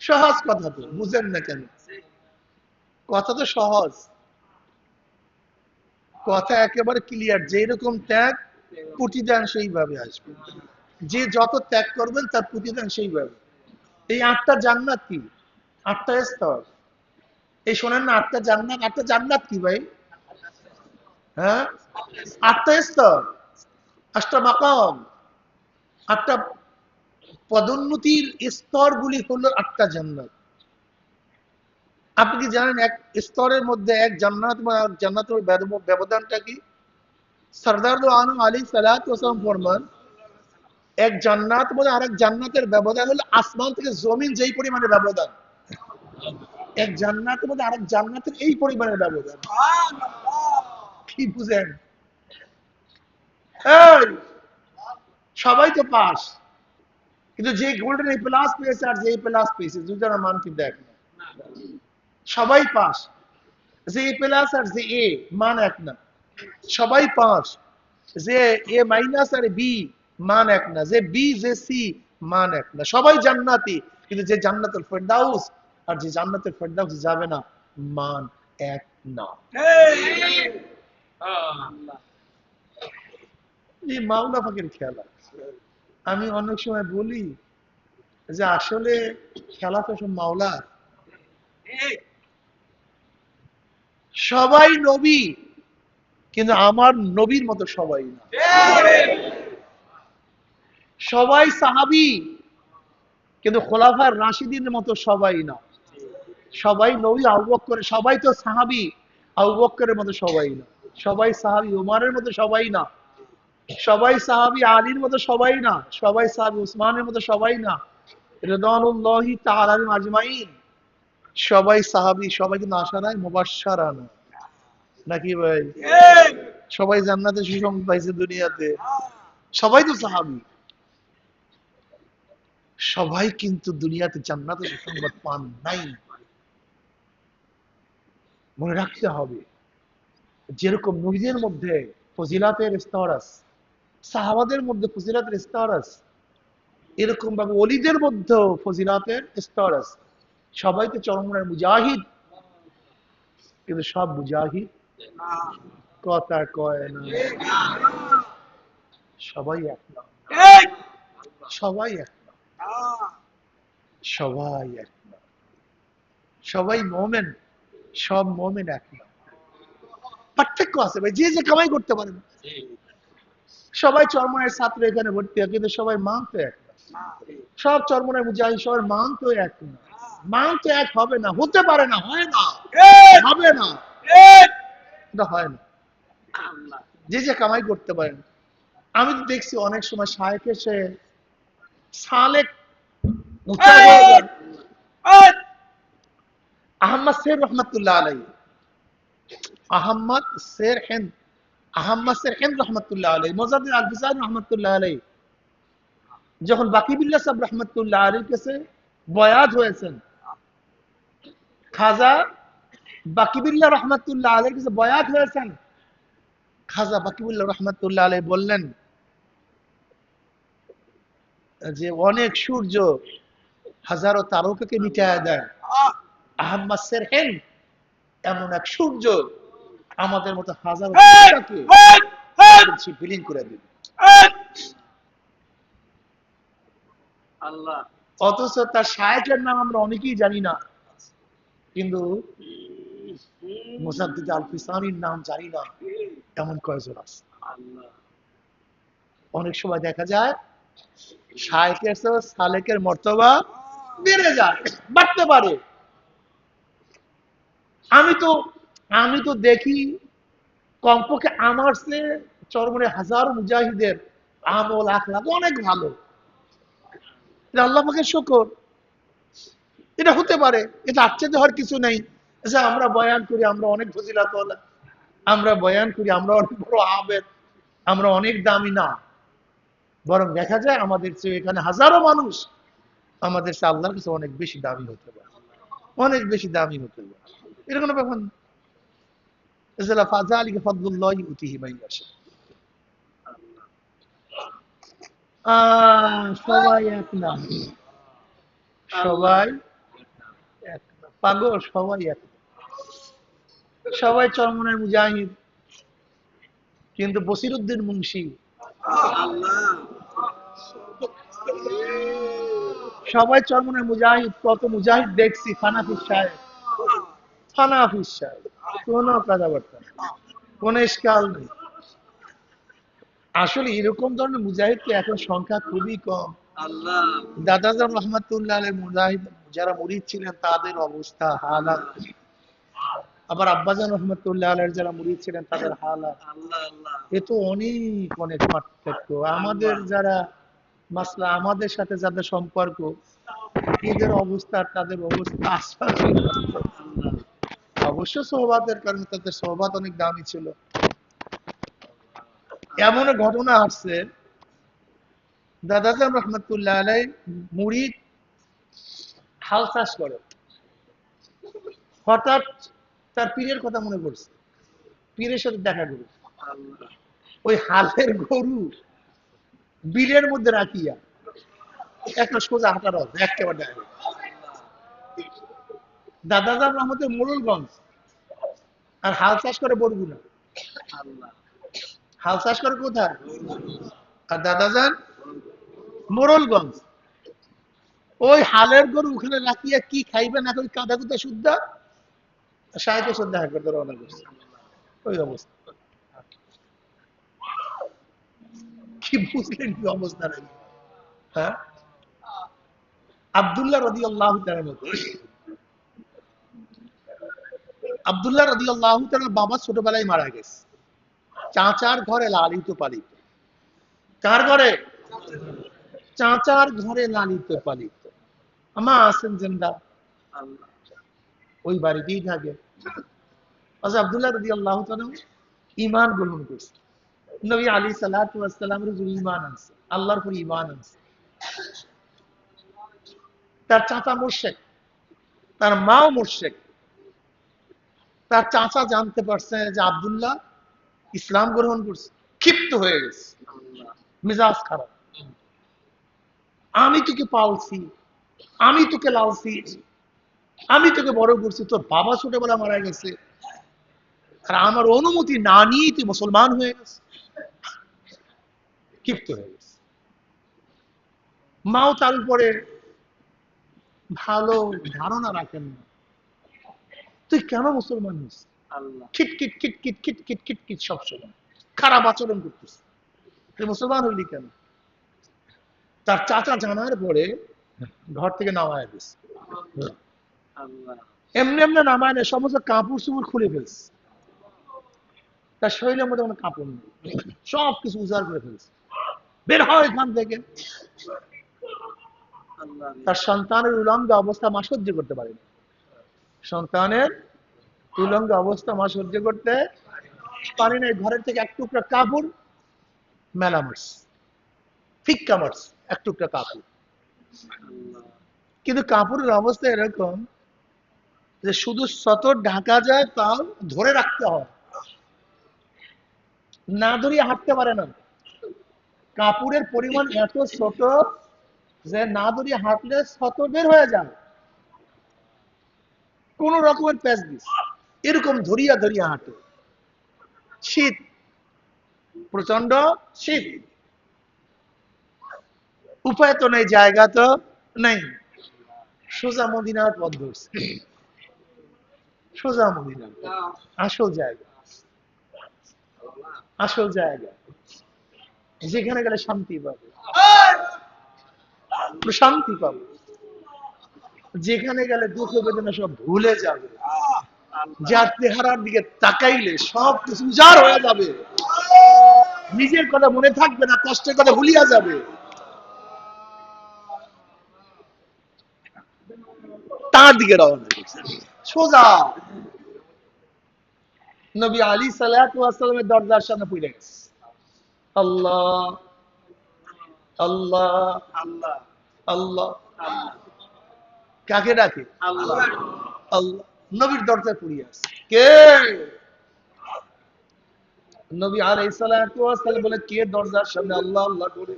A: সহজ কথা তো, বুঝেন না কেন? কথা তো সহজ, কথা একেবারে ক্লিয়ার। যেরকম ত্যাগ, প্রতিদান সেইভাবে আসবে। যে যত ত্যাগ করবেন তার প্রতিদান সেইভাবে। এই 8টা জান্নাত কি? 8টা স্তর। এই শোনেন না, 8টা জান্নাত। 8টা জান্নাত কি ভাই? হ্যাঁ, 8টা স্তর, 8টা মাকাম, 8টা পদোন্নতির স্তরগুলি হলো 8টা জান্নাত। আপনি কি জানেন এক স্তরের মধ্যে এক জান্নাত বা জান্নাতের ব্যবধানটা কি? সরদার দো আলম আলী সালাত ওয়াসালাম ফরমান, এক জান্নাত মধ্যে আরেক জান্নাতের ব্যবধান হলো আসমান থেকে জমিন যেই পরিমাণে ব্যবধান। এক জান্নাতের মধ্যে আরেক জান্নাতের এই পরিমাণের ব্যবধান। কি বুঝেন? এই সবাই তো পাস, কিন্তু যে গোল্ডেন এ প্লাস পেয়েছে আর যে এ প্লাস পেয়েছে দুজনের মান কিন্তু এক না। সবাই পাস, যে এ প্লাস আর যে এ মান এক না। সবাই পাস, যে এ মাইনাস আর বি মান এক না। যে বি যে সি মান এক না। সবাই জান্নাতি, কিন্তু যে জান্নাতুল ফেরদাউস আর যে জান্নাতুল ফেরদাউস যাবে না, মান এক না। এই মাওলা পাকের খেলা। আমি অনেক সময় বলি যে আসলে খেলা তো সব মাওলা। সবাই নবী, কিন্তু আমার নবীর মতো সবাই না। সবাই সাহাবী, কিন্তু খোলাফার রাশিদিনের মতো সবাই না। সবাই নবী আবু বকরের, সবাই তো সাহাবী আবু বকরের মতো সবাই না। সবাই সাহাবী উমারের মতো সবাই না। সবাই সাহাবী আলীর মতো সবাই না। সবাই সাহাবী উসমানের মতো সবাই না। রিদওয়ানুল্লাহি তাআলা আলাইহিম আজমাইন। সবাই সাহাবী, সবাই কিন্তু আশারায় মুবাশশারা না, নাকি ভাই? সবাই জান্নাতে সুসংবাদ পাইছে দুনিয়াতে। সবাই তো সাহাবী, সবাই কিন্তু দুনিয়াতে জান্নাতে সুসংবাদ পান নাই। মনে রাখতে হবে, যেরকম নবীদের মধ্যে ফজিলাতের স্তর আছে, সাহাবাদের মধ্যে ফজিলাতের স্তর আছে, এরকম ভাবে ওলিদের মধ্যেও ফজিলাতের স্তর আছে। সবাই তো চরমনের মুজাহিদ, কিন্তু সব মুজাহিদ কথা কয় না। সবাই এক না, সবাই এক না, সবাই এক না। সবাই মোমেন, সব মোমেন এক না। পার্থক্য আছে ভাই, যে যে কামাই করতে পারেন। সবাই চরমনের ছাত্র এখানে ভর্তি হয়, কিন্তু সবাই মান তো এক না। সব চরমনের মুজাহিদ, সবার মান তো এক না। মান তো এক হবে না, হতে পারে না, হয় না, হবে না, এটা হয় না। যে যে কামাই করতে পারেন। আমি তো দেখছি অনেক সময় শায়েখ এসে সালেক উঁচা হয়ে যান। আহম্মদ সের রহমতুল্লাহ আলাই, আহম্মদ সের হেন্দ, আহম্মদ সের হেন্দ রহমতুল্লাহ আলাই, মোজাদ্দিদ আল ফিসানি রহমতুল্লাহ আলাই যখন বাকিবিল্লাহ সাহেব রহমতুল্লাহ আলাইর কাছে বয়াত হয়েছেন, খাজা বাকিবিল্লাহ রহমতুল্লাহ আলাইর কাছে বয়াত হয়েছেন, খাজা বাকিবুল্লাহ রহমতুল্লাহ আলাই বললেন যে অনেক সূর্য হাজারো তারকাকে মিটায়া দেয়, আহম্মদ সের হেন্দ এমন এক সূর্য আমাদের মতো হাজারো তারকাকে বিলীন করে দিবে। অথচ তার শায়েখের নাম আমরা অনেকেই জানি না, কিন্তু মুজাদ্দিদ আল ফিসানির নাম জানি না এমন কয়েকজন আছে। অনেক সময় দেখা যায় শায়েখের চেয়ে সালেকের মর্তবা বেড়ে যায়, বাড়তে পারে। আমি তো দেখি কমপক্ষে আমার চেয়ে চরমনে হাজার মুজাহিদের আমল আখলাক অনেক ভালো। এটা আল্লাহ পাকের শুকর। এটা হতে পারে, এটা আশ্চর্য হওয়ার কিছু নেই যে আমরা বয়ান করি আমরা অনেক ফজিলাতওয়ালা, আমরা বয়ান করি আমরা অনেক বড় আবেদ, আমরা অনেক দামি না। বরং দেখা যায় আমাদের চেয়ে এখানে হাজারো মানুষ আমাদের চেয়ে আল্লাহর কাছে অনেক বেশি দামি হতে পারে, অনেক বেশি দামি হতে পারে। এটা কোনো ব্যাপার না। ফাযালিকা ফাদলুল্লাহি ইউতিহি মান ইয়াশা। সবাই এক না, সবাই এক না, পাগল সবাই এক না। সবাই চরমনের মুজাহিদ, কিন্তু বসিরউদ্দিন মুন্সি সবাই চরমনের মুজাহিদ। কত মুজাহিদ দেখছি, ফানাফিস সাহেব, ফানাফিস সাহেব, কোনো কথাবার্তা নেই, কোনো ইশকাল নেই। আসলে এরকম ধরনের মুজাহিদ তো এখন সংখ্যা খুবই কম। দাদাজান রহমাতুল্লাহ আলাইহি মুজাহিদ যারা মুরিদ ছিলেন তাদের অবস্থা হালাত, আবার আব্বাজান রহমতুল্লাহ আলাইহির যারা মুরিদ ছিলেন তাদের হালাত, এ তো অনেক অনেক পার্থক্য। আমাদের যারা মাসলা, আমাদের সাথে যাদের সম্পর্ক, এদের অবস্থা তাদের অবস্থা অবশ্য সোহবাতের কারণে তাদের সোহবাত অনেক দামি ছিল। এমন ঘটনা আসছে, দাদাজান রহমতুল্লাহ আলাই মুরিদ হাল চাষ করে, হঠাৎ তার পীরের কথা মনে পড়ছে, পীরের সাথে দেখা করবে, ওই হালের গরু বিলের মধ্যে রাখিয়া একটা সোজা হাঁটার হবে একেবারে। দাদাজান রহমতের মোড়লগঞ্জ, আর হাল চাষ করে বরগুনা। হাল চাষ করে কোথায়? আর দাদাজান মোড়লগঞ্জ। ওই হালের গরু ওখানে রাখিয়া কি খাইবে না, ওই কাদা কুদা শুদ্ধা সাহেবের সাথে দেখা করতে রওনা করছে। ওই অবস্থা কি বুঝলেন? কি অবস্থা নাকি? হ্যাঁ, আব্দুল্লাহ রাদিয়াল্লাহু তাআলার মতো। আব্দুল্লাহ রাদিয়াল্লাহু তাআলার বাবা ছোটবেলায় মারা গেছে, চাচার ঘরে লালিত পালিত। কার ঘরে? চাচার ঘরে লালিত পালিত। আমা আছেন জিন্দা, ওই বাড়িতেই থাকে। আচ্ছা, আব্দুল্লাহ রাদিয়াল্লাহু তাআলা ঈমান গ্রহণ করছে, নবী আলাইহিস সালাতু ওয়াস সালামের উপর ঈমান আনছে, আল্লাহর উপর ঈমান আনছে। তার চাচা মুশরিক, তার মাও মুশরিক। তার চাচা জানতে পারছে যে আব্দুল্লাহ ইসলাম গ্রহণ করছে, ক্ষিপ্ত হয়ে গেছে, মেজাজ খারাপ। আমি তোকে পালছি, আমি তোকে লালছি, আমি তোকে বড় করছি, তোর বাবা ছোটবেলা মারা গেছে, আর আমার অনুমতি না নিয়েই তুই মুসলমান হয়ে গেছে। ক্ষিপ্ত হয়ে গেছে। মাও তার উপরে ভালো ধারণা রাখেন না, তুই কেন মুসলমান হয়েছিস? খিটখিট খিটখিট খিটখিট খিটখিট সবসময় খারাপ আচরণ করতেছে, তুই মুসলমান হইলি কেন? তার চাচা জানার পরে ঘর থেকে নামায় দিছে। এমনি এমনি নামায় না, সমস্ত কাপড় চুপড় খুলে ফেলছে, তার শরীরের মধ্যে কোনো কাপড় নেই, সব কিছু উজাড় করে ফেলছে। বের হয় এখান থেকে। তার সন্তানের উলঙ্গ অবস্থা মা সহ্য করতে পারে না, সন্তানের উলঙ্গ অবস্থা মা সহ্য করতে পারে না। ঘরের থেকে এক টুকরা কাপড় মেলা মারছে, ফিক্কা মারছে এক টুকরা কাপড়। কিন্তু কাপড়ের অবস্থা এরকম যে শুধু সতর ঢাকা যায়, তাও ধরে রাখতে হয়, না ধরিয়ে হাঁটতে পারে না। কাপড়ের পরিমাণ এত ছোট যে না ধরিয়ে হাঁটলে সতর বের হয়ে যায়, কোন রকমের প্যাচ দিস এরকম ধরিয়া ধরিয়া হাঁটে। শীত, প্রচন্ড শীত, উপায় তো নেই, জায়গা তো নেই, সোজা মদিনার পথ ধরছে, সোজা মদিনা, আসল জায়গা, আসল জায়গা যেখানে গেলে শান্তি পাবে, শান্তি পাবে, যেখানে গেলে দুঃখ বেদনা সব ভুলে যাবে, যার চেহারার দিকে তাকাইলে সব কিছু উজাড় হয়ে যাবে, নিজের কথা মনে থাকবে না, কষ্টের কথা ভুলিয়া যাবে, তার দিকে রওনা সোজা। নবী আলী সাল্লাল্লাহু আলাইহি ওয়াসাল্লামের দরজার সামনে পড়ে গেছে। আল্লাহ আল্লাহ আল্লাহ আল্লাহ, কাকে ডাকে? আল্লাহ আল্লাহ। নবীর দরজায় পড়ে আছে কে? নবী আলাইহিস সালাতু ওয়াস সালাম বলে, কে দরজার সামনে আল্লাহ আল্লাহ করে?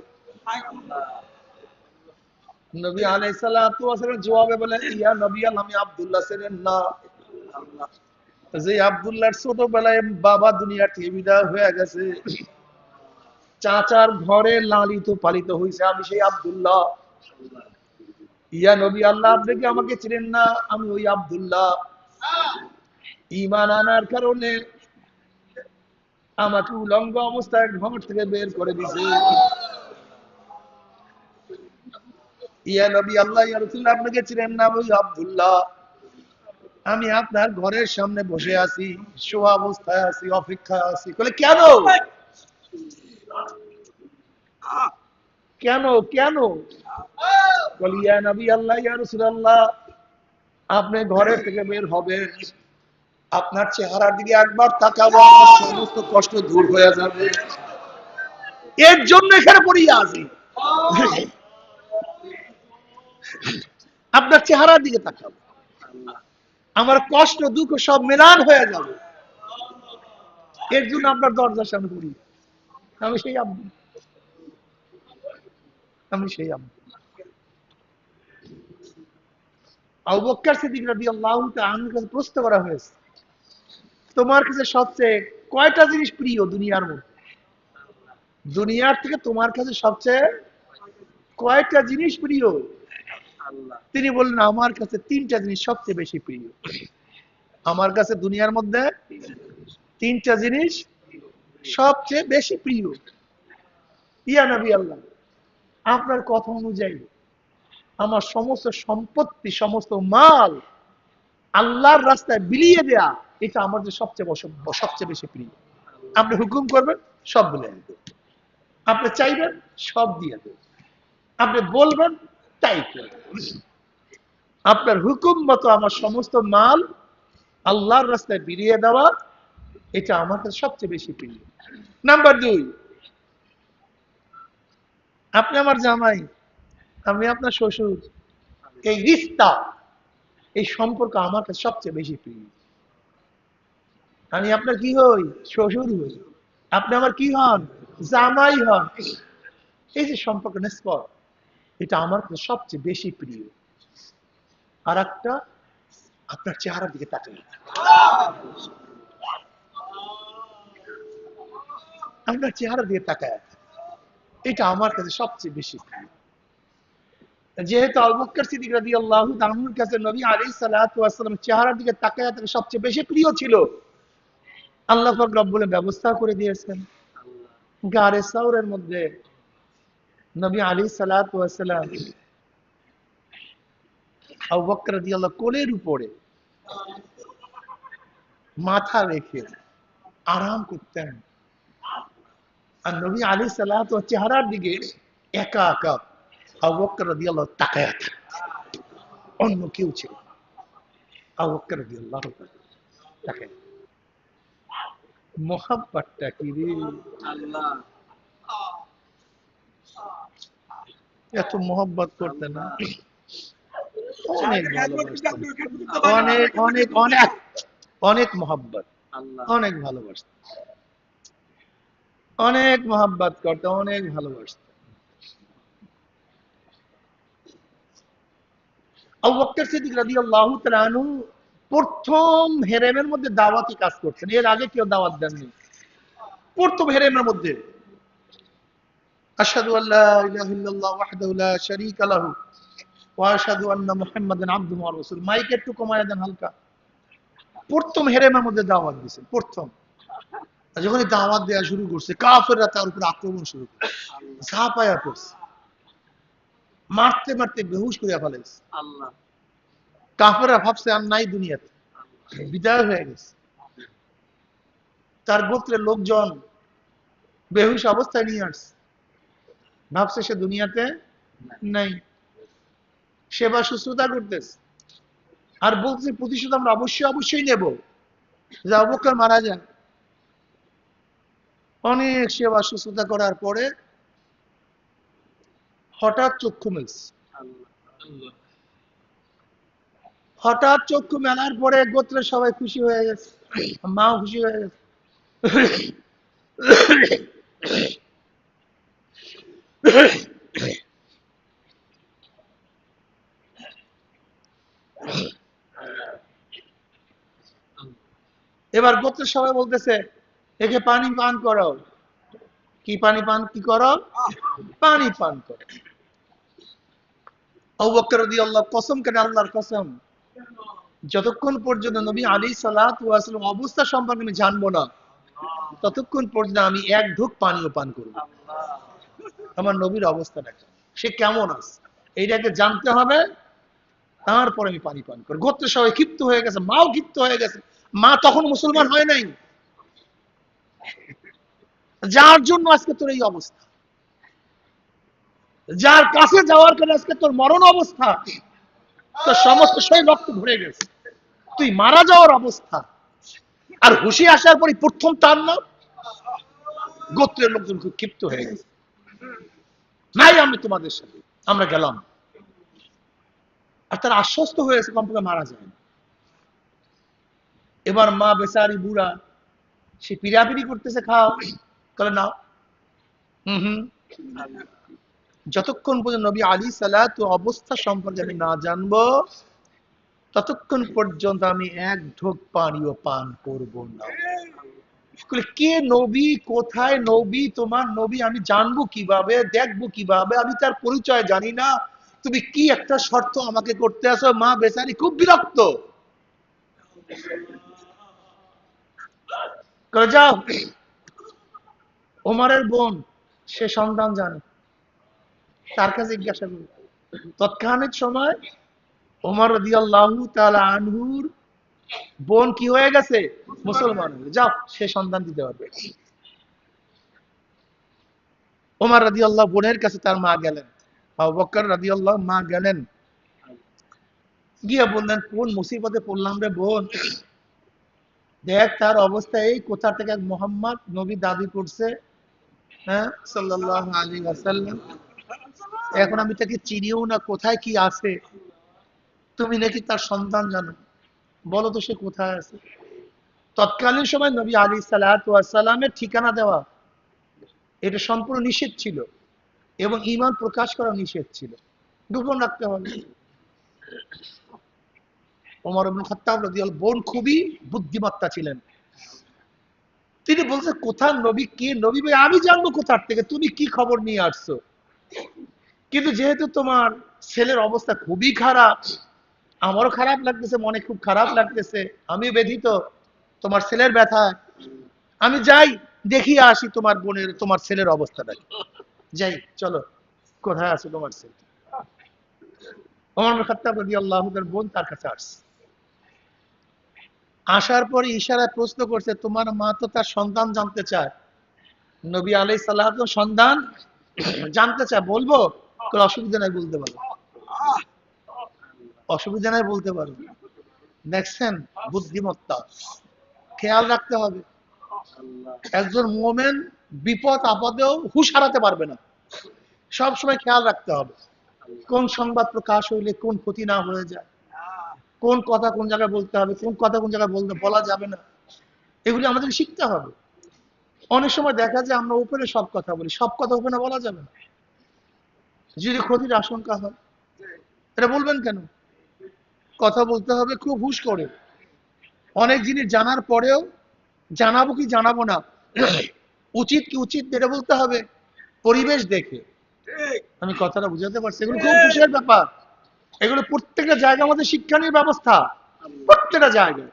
A: নবী আলাইহিস সালাতু ওয়াস সালাম জবাবে বলে, ইয়া নবী আল্লাহ, আমি আব্দুল্লাহ ছিলেন না, যে আব্দুল্লাহর ছোটবেলায় বাবা দুনিয়া থেকে বিদায় হয়ে গেছে, চাচার ঘরে লালিত পালিত হয়েছে, আমি সেই আব্দুল্লাহ। ইয়া নবী আল্লাহ, আপনি কি আমাকে চিনেন না? আমি ওই আব্দুল্লাহ। ঈমান আনার কারণে আমাকে উলঙ্গ অবস্থায় ঘর থেকে বের করে দিয়েছে। ইয়া নবী আল্লাহ, ইয়া রাসূলুল্লাহ, আপনাকে চিনেন না? ওই আব্দুল্লাহ। আমি আপনার ঘরের সামনে বসে আছি, শোয়া অবস্থায় আছি, অপেক্ষায় আছি। বলে কেন? কেন কেন? বলি ইয়া নবী আল্লাহ, ইয়া রাসূলুল্লাহ, আপনি ঘরের থেকে বের হবেন, আপনার চেহারার দিকে একবার তাকাবো, সমস্ত কষ্ট দূর হয়ে যাবে, এর জন্য এখানে পড়িয়া আছি। আপনার চেহারার দিকে তাকাবো, আমার কষ্ট দুঃখ সব মেলান হয়ে যাবে। এর জন্য আপনার দরজার সামনে পড়ি, আমি সেই আব্দুল, আমি সেই আব্দুল। আবু বকর সিদ্দিক রাদিয়াল্লাহু তাআলার কাছে প্রশ্ন করা হয়েছে, তোমার কাছে সবচেয়ে কয়টা জিনিস প্রিয় দুনিয়ার মধ্যে? দুনিয়ার থেকে তোমার কাছে সবচেয়ে কয়টা জিনিস প্রিয়? তিনি বললেন, আমার কাছে তিনটা জিনিস সবচেয়ে বেশি প্রিয়। আমার কাছে দুনিয়ার মধ্যে তিনটা জিনিস সবচেয়ে বেশি প্রিয়। ইয়া নবী আল্লাহ, আপনার কথা অনুযায়ী আমার সমস্ত সম্পত্তি, সমস্ত মাল আল্লাহর রাস্তায় বিলিয়ে দেয়া, এটা আমার যে সবচেয়ে বেশি প্রিয়। আপনি হুকুম করবেন, সব বলে দেবেন। আপনি চাইবেন, সব দিয়ে দেবেন। আপনি বলবেন, তাই করবেন। আপনার হুকুম মতো আমার সমস্ত মাল আল্লাহর রাস্তায় বিলিয়ে দেওয়া, এটা আমার কাছে সবচেয়ে বেশি প্রিয়। নাম্বার 2, আপনি আমার জামাই, আমি আপনার শ্বশুর। এই রিশতা, এই সম্পর্ক আমার কাছে সবচেয়ে বেশি প্রিয়। আমি আপনার কি হই? শ্বশুর হই। আপনি আমার কি হন? জামাই হন। এই যে সম্পর্ক নিষ্পট, এটা আমার কাছে সবচেয়ে বেশি প্রিয়। আর একটা, আপনার চেহারার দিকে তাকাই, আপনার চেহারার দিকে তাকায়, এটা আমার কাছে সবচেয়ে বেশি প্রিয়। যেহেতু আবু বকর সিদ্দিক রাদিয়াল্লাহু তাআলার কাছে নবী আলাইহিস সালাতু ওয়াস সালাম চেহারার দিকে তাকায় তাকে সবচেয়ে বেশি প্রিয় ছিল, আল্লাহ পাক রব্বুল ব্যবস্থা করে দিয়েছেন। গারে সাউরের মধ্যে নবী আলাইহিস সালাতু ওয়াস সালাম আবু বকর রাদিয়াল্লাহু কোলের উপরে মাথা রেখে আরাম করতেন। আর নবী আলাইহিস সালাতু ওয়াস চেহারার দিকে একা একা আবু বকর রাদিয়াল্লাহু তাকায় থাকতেন, অন্য কেউ ছিল। আবু বকর রাদিয়াল্লাহু তাকায়, মোহাব্বতটা কি রে! আল্লাহ এত মোহাব্বত করতে না, অনেক ভালোবাসতেন, অনেক অনেক অনেক অনেক মোহাব্বত, অনেক ভালোবাসতেন, অনেক মোহাব্বত করতে, অনেক ভালোবাসতেন। আবু বকর সিদ্দিক রাদিয়াল্লাহু তাআলা আনহু প্রথম হেরেমের মধ্যে দাওয়াতি কাজ করছেন, এর আগে কেউ দাওয়াত দেননি। প্রথম হেরেমের মধ্যে আশহাদু আল্লা ইলাহা ইল্লাল্লাহ ওয়াহদাহু লা শারীকা লাহু ওয়া আশহাদু আন্না মুহাম্মাদান আবদুহু ওয়া রাসূলুহু, মাইক একটু কমায় দেন হালকা। প্রথম হেরেমের মধ্যে দাওয়াত দিয়েছেন, প্রথম। যখনই দাওয়াত দেওয়া শুরু করছে, কাফেররা তার উপর আক্রমণ শুরু করছে, ঝাঁপায়া পড়ছে, মারতে মারতে বেহুশ করিয়া ফেলাইছে। আল্লাহ, কাফেররা ভাবছে আর নাই দুনিয়াতে, বিদায় হয়ে গেছে। তার গোত্রের লোকজন বেহুশ অবস্থায় নিয়ে আসছে, ভাবছে সে দুনিয়াতে নাই। সেবা শুশ্রূষা করতেছে আর বলছে প্রতিশোধ আমরা অবশ্যই অবশ্যই নেব, যে আবু বকর মারা যান। অনেক সেবা শুশ্রূষা করার পরে হঠাৎ চক্ষু মেলছে। হঠাৎ চক্ষু মেলার পরে গোত্রের সবাই খুশি হয়ে গেছে, মাও খুশি হয়ে গেছে। এবার গোত্রের সবাই বলতেছে, একে পানি পান করো। কি পানি পান? কি করো? পানি পান করো। আবু বকর রাদিয়াল্লাহু কসম কেন, আল্লাহর কসম, যতক্ষণ পর্যন্ত নবী আলাইহিস সালাতু ওয়াস সালাম অবস্থা সম্পর্কে আমি জানবো না, ততক্ষণ পর্যন্ত আমি এক ঢোক পানিও পান করব। আমার নবীর অবস্থা দেখো, সে কেমন আছে এইটাকে জানতে হবে, তারপর আমি পানি পান করব। গোত্রের সবাই ক্ষিপ্ত হয়ে গেছে, মাও ক্ষিপ্ত হয়ে গেছে। মা তখন মুসলমান হয় নাই, যার জন্য আজকে তোর এই অবস্থা, যার কাছে যাওয়ার কারণে আজকে তোর মরণ অবস্থা, তোর সমস্ত শরীর রক্ত ভরে গেছে, তুই মারা যাওয়ার অবস্থা। আর হুশে আসার পরে প্রথম তার নাম, গোত্রের লোকজন খুব ক্ষিপ্ত হয়ে গেছে। নাই আমি তোমাদের সাথে, আমরা গেলাম। আর তারা আশ্বস্ত হয়েছে কমপক্ষে মারা যায় না। এবার মা বেচারি বুড়া, সে পিড়াপিড়ি করতেছে, খাও, তাহলে নাও। হম হম। যতক্ষণ পর্যন্ত নবী আলাইহিস অবস্থা সম্পর্কে আমি না জানবো, ততক্ষণ পর্যন্ত আমি এক ঢোক পানিও পান করব না। কে নবী, কোথায় নবী, তোমার নবী আমি জানবো কিভাবে, দেখবো কিভাবে, আমি তার পরিচয় জানি না, তুমি কি একটা শর্ত আমাকে করতে আসো। মা বেচারি খুব বিরক্ত করে, যাও। ওমরের বোন, সে সন্তান জানে, তার কাছে জিজ্ঞাসা করবে। তৎক্ষণাৎ সময় ওমর রাদিয়াল্লাহু তাআলা আনহুর বোন কি হয়ে গেছে, মুসলমান হয়ে গেছে। যাও, সে সন্তান দিতে পারবে। ওমর রাদিয়াল্লাহু বোনের কাছে তার মা গেলেন, আবু বকর রাদিয়াল্লাহু মা গেলেন, গিয়ে বললেন, কোন মুসিবতে পড়লাম রে বোন, দেখ তার অবস্থা এই, কোথা থেকে এক মোহাম্মদ নবী দাবি করছে, হ্যাঁ সাল্লাল্লাহু আলাইহি ওয়াসাল্লাম, এখন আমি তাকে চিনিও না, কোথায় কি আছে, তুমি নাকি তার সন্তান জানো, বলো তো সে কোথায় আছে। তৎকালীন সময় নবী আলাইহিস সালাতু ওয়াস সালামের ঠিকানা দেওয়া এটা সম্পূর্ণ নিষেধ ছিল, এবং ঈমান প্রকাশ করা নিষেধ ছিল, গোপন রাখতে হবে। ওমর ইবনে খাত্তাব রাদিয়াল্লাহু বোন খুবই বুদ্ধিমত্তা ছিলেন, তিনি বলছে, কোথার নবী, কে নবী, ভাই আমি জানবো কোথার থেকে, তুমি কি খবর নিয়ে আসছো, কিন্তু যেহেতু তোমার ছেলের অবস্থা খুবই খারাপ, আমারও খারাপ লাগতেছে, মনে খুব খারাপ লাগতেছে, আমি ব্যথিত তোমার ছেলের ব্যথা, আমি যাই দেখিয়ে আসি তোমার বোনের, তোমার ছেলের অবস্থাটা কি। যাই, চলো, কোথায় আছে তোমার ছেলে। ওমর ইবনে খাত্তাব রাদিয়াল্লাহু তাআলার বোন তার কাছে আসছে, আসার পরে ইশারায় প্রশ্ন করছে, তোমার মা তো তার সন্তান জানতে চায়, নবী আলাইহিস সালাম সন্তান জানতে চায়, বলবো, অসুবিধা নাই, বলতে পারো, অসুবিধা নাই, বলতে পারো। দেখছেন বুদ্ধিমত্তা, খেয়াল রাখতে হবে। একজন মুমিন বিপদ আপদেও হুঁশ হারাতে পারবে না, সব সময় খেয়াল রাখতে হবে কোন সংবাদ প্রকাশ হইলে কোন ক্ষতি না হয়ে যায়, কোন কথা কোন জায়গায় বলতে হবে, কোন কথা কোন জায়গায় বলা যাবে না, এগুলি আমাদের শিখতে হবে। অনেক সময় দেখা যায় আমরা উপরে সব কথা বলি, সব কথা উপরে বলা যাবে না, যদি ক্ষতির আশঙ্কা হয়, এটা বলবেন কেন, কথা বলতে হবে খুব হুঁশ করে। অনেক জিনিস জানার পরেও জানাবো কি জানাবো না, উচিত কি উচিত এটা বলতে হবে পরিবেশ দেখে। আমি কথাটা বুঝাতে পারছি, এগুলো খুব খুশির ব্যাপার, এগুলো প্রত্যেকটা জায়গা আমাদের শিক্ষণীয় ব্যবস্থা, প্রত্যেকটা জায়গায়।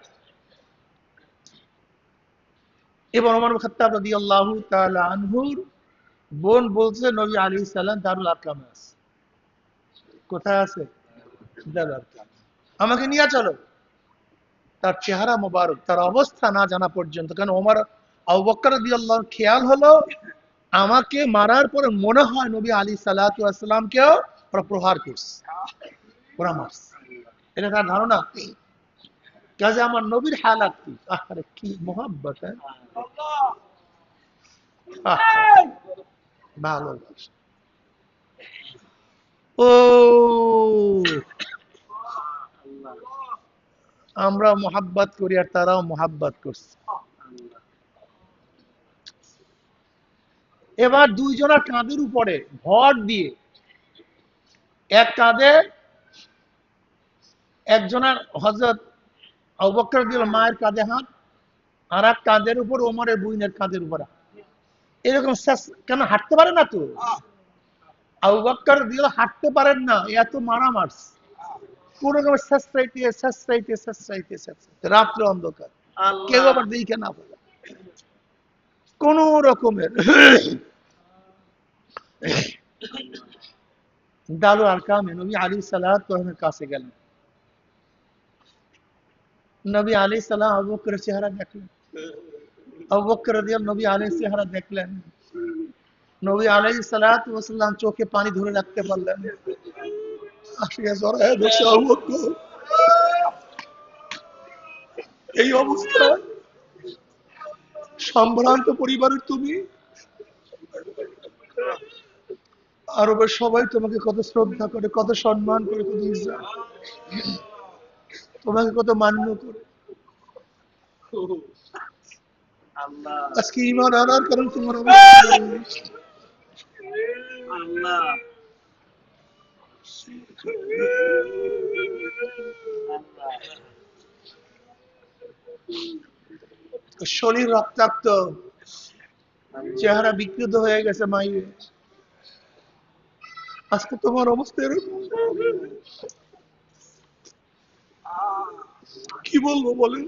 A: এবার ওমর ইবনে খাত্তাব রাদিয়াল্লাহু তাআলা আনহুর বোন বলছে, নবী আলাইহিস সালাম দারুল আরকামে আছে। কোথায় আছে? দারুল আরকাম, আমাকে নিয়ে চলো। তার চেহারা মোবারক, তার অবস্থা না জানা পর্যন্ত, কারণ ওমর, আবু বকর রাদিয়াল্লাহু খেয়াল হলো, আমাকে মারার পরে মনে হয় নবী আলাইহিস সালাতু ওয়াস সালামকেও ওরা প্রহার করছে, ওরা মারছে, এটা তার ধারণা। কাজে আমার নবীর হালাত কি, আরে কি মোহাব্বত, ভালোবাসা। ও আমরা মোহাব্বত করি আর তারাও মোহাব্বত করছে। এবার দুইজনের কাঁধের উপরে ভর দিয়ে, এক কাঁধে একজনের হযরত আবু বকর রাদিয়াল্লাহু মায়ের কাঁধে হাত, আর এক কাঁধের উপর ওমরের বুইনের কাঁধের উপর হাত। এরকম কেন হাঁটতে পারে না তো, আবু বকর রাদিয়াল্লাহু হাঁটতে পারেন না, এত মারা মারছে, কোন রকম রাত্রে অন্ধকার, কেউ আবার দেখে না বলে, কোন রকমের দারুল আরকামে নবী আলাইহিস সালাতু ওয়াস সালামের কাছে গেলেন। নবী আলাইহিস সালাম আবু বকরের চেহারা দেখলেন, আবু বকর রাদিয়াল্লাহু নবী আলাইহিস চেহারা দেখলেন, নবী আলাইহিস সালাতু ওয়াস সালাম চোখে পানি ধরে রাখতে পারলেন, আসিয়া জড়ায় ধরছে আবু বকর। এই অবস্থা, সম্ভ্রান্ত পরিবারের তুমি, আরবের সবাই তোমাকে কত শ্রদ্ধা করে, কত সম্মান করে, কত ইজ্জত, তোমাকে কত মান্য করে। আজকে ঈমান আনার কারণ তোমার শরীর রক্তাক্ত, চেহারা বিকৃত হয়ে গেছে মাইরে। আজকে তোমার অবস্থা এরকম, কি বলবো বলেন?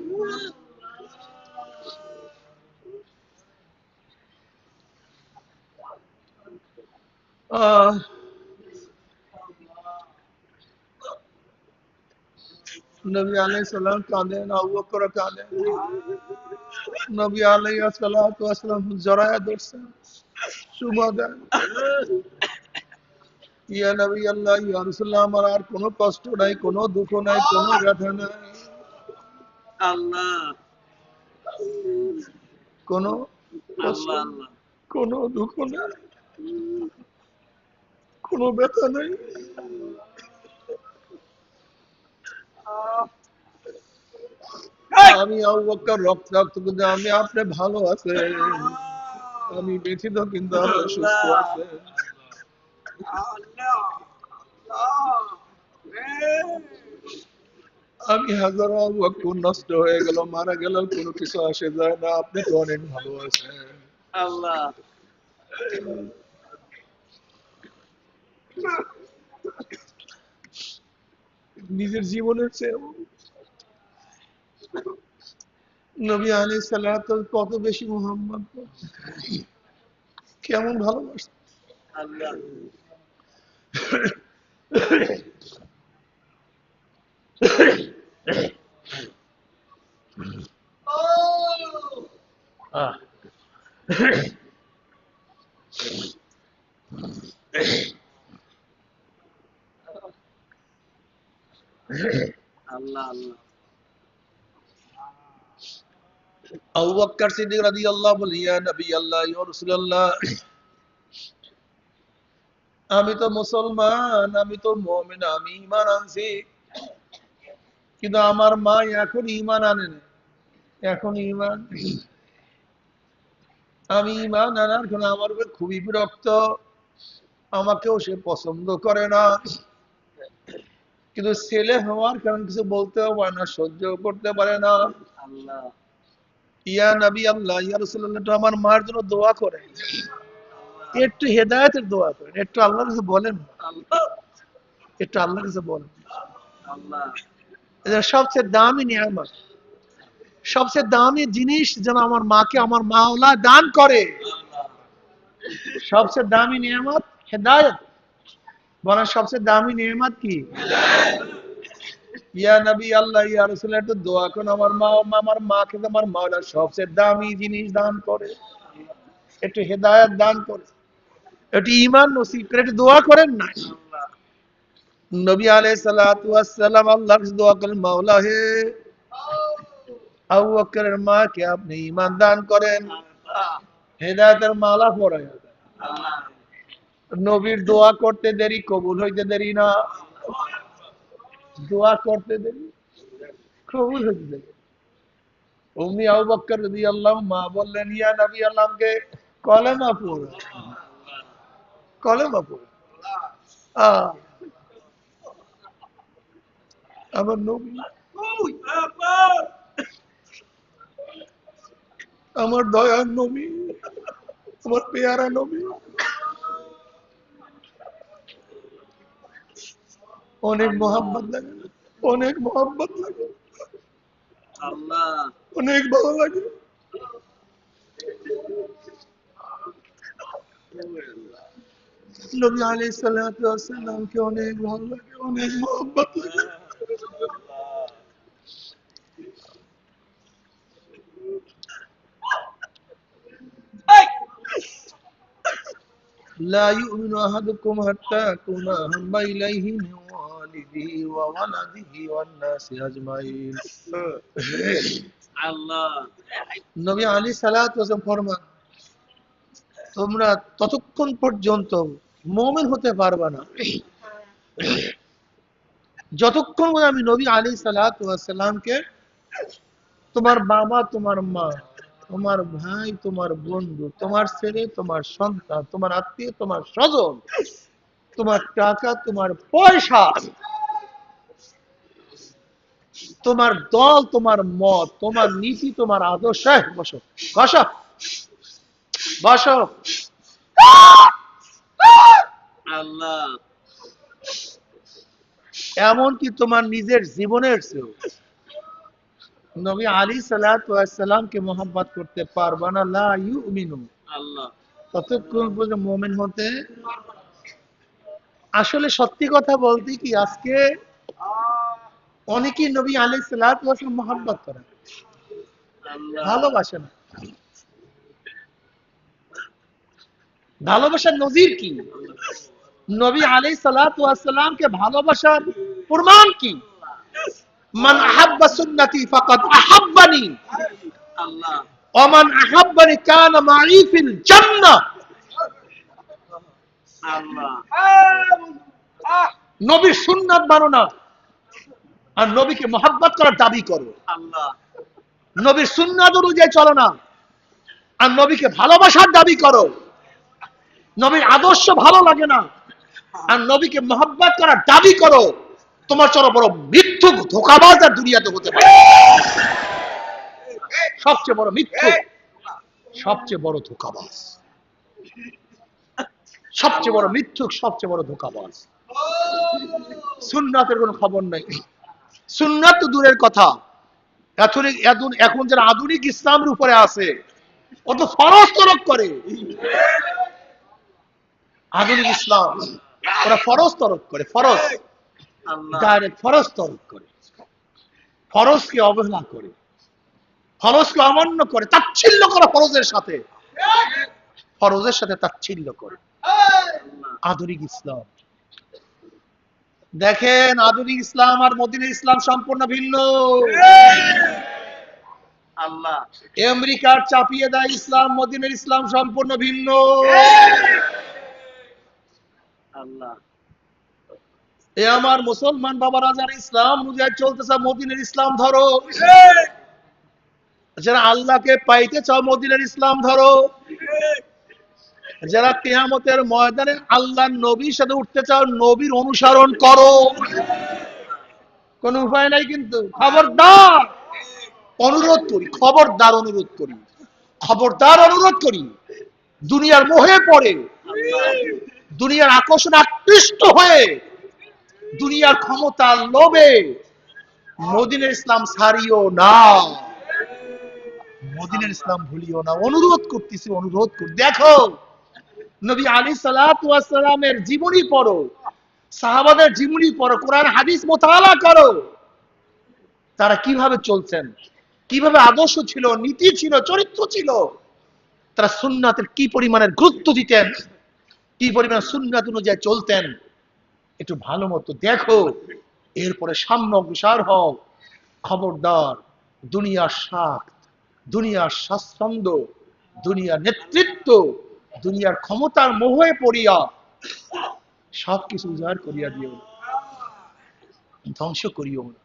A: নবী আলাইহিস সালাম কাঁদেন, আবু বকর কাঁদেন, নবী আলাইহিস সালাম জড়ায়া ধরছেন, চুমা দেন, ইয়া নবী আল্লাহ, ইয়া রাসূলুল্লাহ, আমার আর কোনো কষ্ট নাই, কোনো দুঃখ নাই, কোনো ব্যথা নাই, কোনো কষ্ট, কোনো দুঃখ নাই, কোনো ব্যথা নাই। আমি আবু বকর রক্তাক্ত, কিন্তু আমি আপনি ভালো আছে, আমি ব্যথিত কিন্তু আপনি সুস্থ আছে। আমি হাজারো আবু বকর নষ্ট হয়ে গেল, মারা গেল, কোনো কিছু আসে যায় না, আপনি তো অনেক ভালো আছেন। নিজের জীবনের চেয়ে নবী আলাইহিস সালাতু কত বেশি মুহাম্মদ, কেমন ভালোবাসে। আবু বকর সিদ্দিক রাদিয়াল্লাহু বলেন, ইয়া নবী আল্লাহ, ইয়া রাসূলুল্লাহ, আমি তো মুসলমান, আমি তো মুমিন, আমি ঈমান আনছি, কিন্তু আমার মা এখন ঈমান আনেনি, এখন ঈমান, আমি ঈমান আনার কারণে আমার উপর খুবই বিরক্ত, আমাকেও সে পছন্দ করে না, কিন্তু ছেলে হওয়ার কারণে কিছু বলতেও পারে না, সহ্য করতে পারে না। ইয়া নবী আল্লাহ, ইয়া রাসূলুল্লাহ, একটু আমার মার জন্য দোয়া করেন, একটু হেদায়েতের দোয়া করেন, একটু আল্লাহর কাছে বলেন, একটু আল্লাহর কাছে বলেন। এটা সবচেয়ে দামি নিয়ামত, সবচেয়ে দামি জিনিস যেন আমার মাকে আমার মাওলা দান করে, সবচেয়ে দামি নিয়ামত হেদায়েত। বলেন সবচেয়ে দামি নিয়ামত কি? ইয়া নবী আল্লাহ, ইয়া রাসূলুল্লাহ, একটু দোয়া করুন আমার মা, আমার মাকে আমার মাওলা সবচেয়ে দামি জিনিস দান করে, একটু হেদায়েত দান করে, একটু ঈমান নসিব করে, একটু দোয়া করেন না। নবী আলাইহিস সালাতু ওয়াস সালাম আল্লাহর কাছে দোয়া করেন, মাওলা হে, আবু বকরের মাকে আপনি ঈমান দান করেন, হেদায়েতের মালা পরায় দেন। নবীর দোয়া করতে দেরি, কবুল হইতে দেরি না, দোয়া করতে দেরি, কবুল হইতে দেরি। উম্মি আবু বকর রাদিয়াল্লাহু, মা বললেন, ইয়া নবী আল্লাহকে কলেমা পড়ো, কলেমা পড়ো। আমার নবী, আমার দয়ার নবী, আমার পেয়ারা নবী, অনেক মোহাম্মত লাগে, অনেক মোহাম্মত লাগে, অনেক ভালো লাগে। নবী আলাইহিস সালাতু ওয়াস সালামকে অনেক ভালো লাগে, অনেক মোহাম্মত লাগে। لا يؤمن أحدكم حتى أكون أحب إليه من والده وولده والناس أجمعين। নবী আলাইহিস সালাতু ওয়াস সালাম ফরমান, তোমরা ততক্ষণ পর্যন্ত মুমিন হতে পারবে না যতক্ষণ পর্যন্ত আমি নবী আলাইহিস সালাতু ওয়াস সালামকে তোমার বাবা, তোমার মা, তোমার ভাই, তোমার বন্ধু, তোমার ছেলে, তোমার সন্তান, তোমার আত্মীয়, তোমার স্বজন, তোমার টাকা, তোমার পয়সা, তোমার দল, তোমার মত, তোমার নীতি, তোমার আদর্শ, বসো বসো বসো,
B: আল্লাহ
A: এমনকি তোমার নিজের জীবনের চেয়েও নবী আলাইহিস সালাতু ওয়াস সালামকে মোহাব্বত করতে পারবা না, লা ইউমিনু,
B: আল্লাহ
A: ততক্ষণ পর্যন্ত মুমিন হতে। আসলে সত্যি কথা বলতে কি, আজকে অনেকেই নবী আলাইহিস সালাতু ওয়াস সালাম মোহাব্বত করে,
B: আল্লাহ
A: ভালোবাসে না। ভালোবাসার নজির কি? নবী আলাইহিস সালাতু ওয়াস সালামকে ভালোবাসার প্রমাণ কি? মান আহাব্বা সুন্নতি ফাকাদ আহাব্বানি
B: আল্লাহ
A: ওয়া মান আহাব্বানি কানা মাই ফিল জান্নাহ।
B: আল্লাহ
A: নবীর সুন্নাত মানো না আর নবীকে মোহাব্বত করার দাবি করো,
B: আল্লাহ
A: নবীর সুন্নাত অনুযায়ী চলো না আর নবীকে ভালোবাসার দাবি করো, নবীর আদর্শ ভালো লাগে না আর নবীকে মোহাব্বত করার দাবি করো, তোমার চরম বড় মিথ্যুক ধোঁকাবাজ আর দুনিয়াতে হতে পারে। সবচেয়ে বড় মিথ্যুক, সবচেয়ে বড় ধোঁকাবাজ, সবচেয়ে বড় মিথ্যুক, সবচেয়ে বড় ধোঁকাবাজ। সুন্নাতের কোনো খবর নাই, সুন্নাত তো দূরের কথা, এখন যারা আধুনিক ইসলামের উপরে আছে ও তো ফরজ তরক করে। আধুনিক ইসলাম ওরা ফরজ তরক করে, ফরজ
B: আল্লাহ
A: ডাইরেক্ট ফরজ তরক করে, ফরজকে অবহেলা করে, ফরজকে অমান্য করে, তাচ্ছিল্য করে ফরজের সাথে, ফরজের সাথে তাচ্ছিল্য করে আধুনিক ইসলাম। দেখেন, আধুনিক ইসলাম আর মদিনার ইসলাম সম্পূর্ণ ভিন্ন।
B: আল্লাহ
A: আমেরিকার চাপিয়ে দেয় ইসলাম, মদিনার ইসলাম সম্পূর্ণ ভিন্ন।
B: আল্লাহ
A: এ আমার মুসলমান বাবারা, যারা ইসলাম অনুযায়ী চলতেছে, মদিনার ইসলাম ধরো। যারা আল্লাহকে পাইতে চাও, মদিনার ইসলাম ধরো। যারা কিয়ামতের ময়দানে আল্লাহর নবীর সাথে উঠতে চাও, নবীর অনুসরণ করো। কোন উপায় নাই কিন্তু। খবরদার অনুরোধ করি, খবরদার অনুরোধ করি, খবরদার অনুরোধ করি, দুনিয়ার মোহে পড়ে, দুনিয়ার আকর্ষণে আকৃষ্ট হয়ে, দুনিয়ার ক্ষমতার লোভে মদিনার ইসলাম ছাড়িও না, মদিনার ইসলাম ভুলিও না। অনুরোধ করতেছি, অনুরোধ করি। দেখো, নবী আলাইহিস সালাতু ওয়াস সালামের জীবনী পড়ো, সাহাবাদের জীবনী পড়ো, কোরআন হাদিস মোতালা করো, তারা কিভাবে চলছেন, কিভাবে আদর্শ ছিল, নীতি ছিল, চরিত্র ছিল, তারা সুন্নাতের কি পরিমাণের গুরুত্ব দিতেন, কি পরিমাণ সুন্নাত অনুযায়ী চলতেন, একটু ভালো মতো দেখো, এরপরে সামনে অগ্রসর হও। খবরদার দুনিয়ার স্বাদ, দুনিয়ার স্বাচ্ছন্দ্য, দুনিয়ার নেতৃত্ব, দুনিয়ার ক্ষমতার মোহে পড়িয়া সবকিছু উজাড় করিয়া দিও, ধ্বংস করিও না।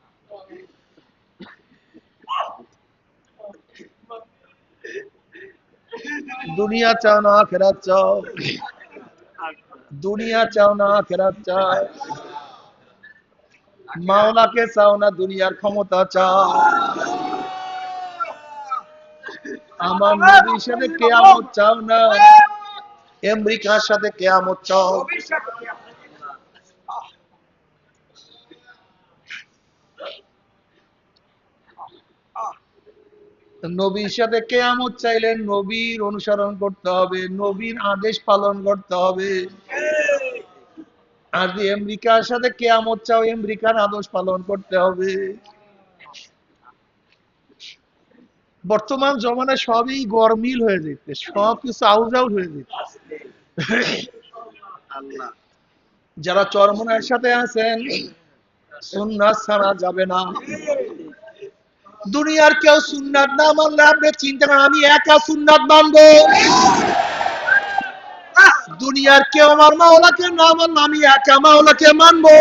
A: দুনিয়া চাও না আখিরাত চাও, দুনিয়া চাও না আখিরাত চাও, মাওলাকে চাও না দুনিয়ার ক্ষমতা চাও, আমার নবীর সাথে কিয়ামত চাও না, আমেরিকার সাথে কিয়ামত চাও। নবীর সাথে কিয়ামত চাইলে নবীর অনুসরণ করতে হবে, নবীর আদেশ পালন করতে হবে। আর যদি আমেরিকার সাথে কিয়ামত চাও, আমেরিকার আদেশ পালন করতে হবে। বর্তমান জমানায় সবই গরমিল হয়ে যেতে, সবকিছু আউট আউট হয়ে যেতে।
B: আল্লাহ
A: যারা চরমনায়ের সাথে আছেন, সুন্নাত ছাড়া যাবে না। দুনিয়ার কেউ সুন্নাত না মানলে আপনি চিন্তা করেন, আমি একা সুন্নাত মানবো। দুনিয়ার কেউ আমার মাওলাকে না মানলে আমি একা মাওলাকে মানবো।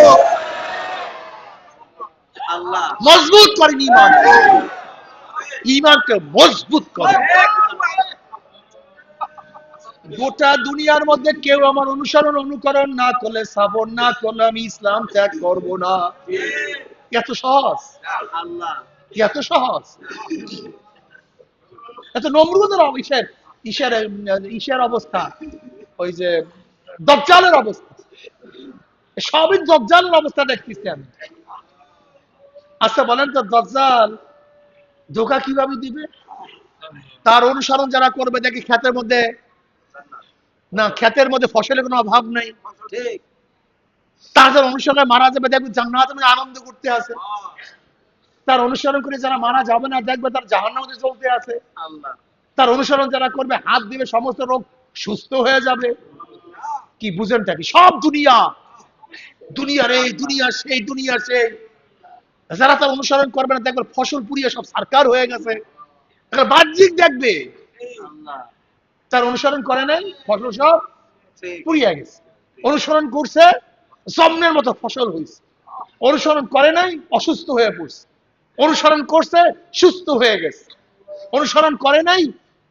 B: আল্লাহ
A: মজবুত করেন ইমান, ইমানকে মজবুত করেন। গোটা দুনিয়ার মধ্যে কেউ আমার অনুসরণ অনুকরণ না করলে, সাপোর্ট না করলে আমি ইসলাম ত্যাগ করব না। এত সহজ,
B: আল্লাহ
A: এত সহজ। এত নমরুদের ঈশার অবস্থা, ওই যে দজ্জালের অবস্থা, সবই দজ্জালের অবস্থা দেখতেছি আমি। আচ্ছা বলেন তো, দজ্জাল ধোঁকা কিভাবে দিবে? তার অনুসরণ যারা করবে দেখি ক্ষেতের মধ্যে, না ক্ষেতের মধ্যে ফসলের কোনো অভাব নেই,
B: ঠিক
A: তার যারা অনুসরণে মারা যাবে দেখবে জান্নাতে আনন্দ করতে আছে। তার অনুসরণ করে যারা মারা যাবে না দেখবে তার জাহান্নামের মধ্যে চলতে আছে।
B: আল্লাহ
A: তার অনুসরণ যারা করবে হাত দিবে সমস্ত রোগ সুস্থ হয়ে যাবে। কি বুঝেন থাকি সব দুনিয়া, দুনিয়ার এই দুনিয়া সেই, দুনিয়া সেই। যারা তার অনুসরণ করবে না দেখবে ফসল পুড়িয়ে সব সরকার হয়ে গেছে। বাহ্যিক দেখবে,
B: আল্লাহ
A: তার অনুসরণ করে নাই, ফসল সব
B: ঠিক
A: পুড়িয়ে গেছে। অনুসরণ করছে, জন্মের মতো ফসল হয়েছে। অনুসরণ করে নাই, অসুস্থ হয়ে পড়ছে। অনুসরণ করছে, সুস্থ হয়ে গেছে। অনুসরণ করে নাই,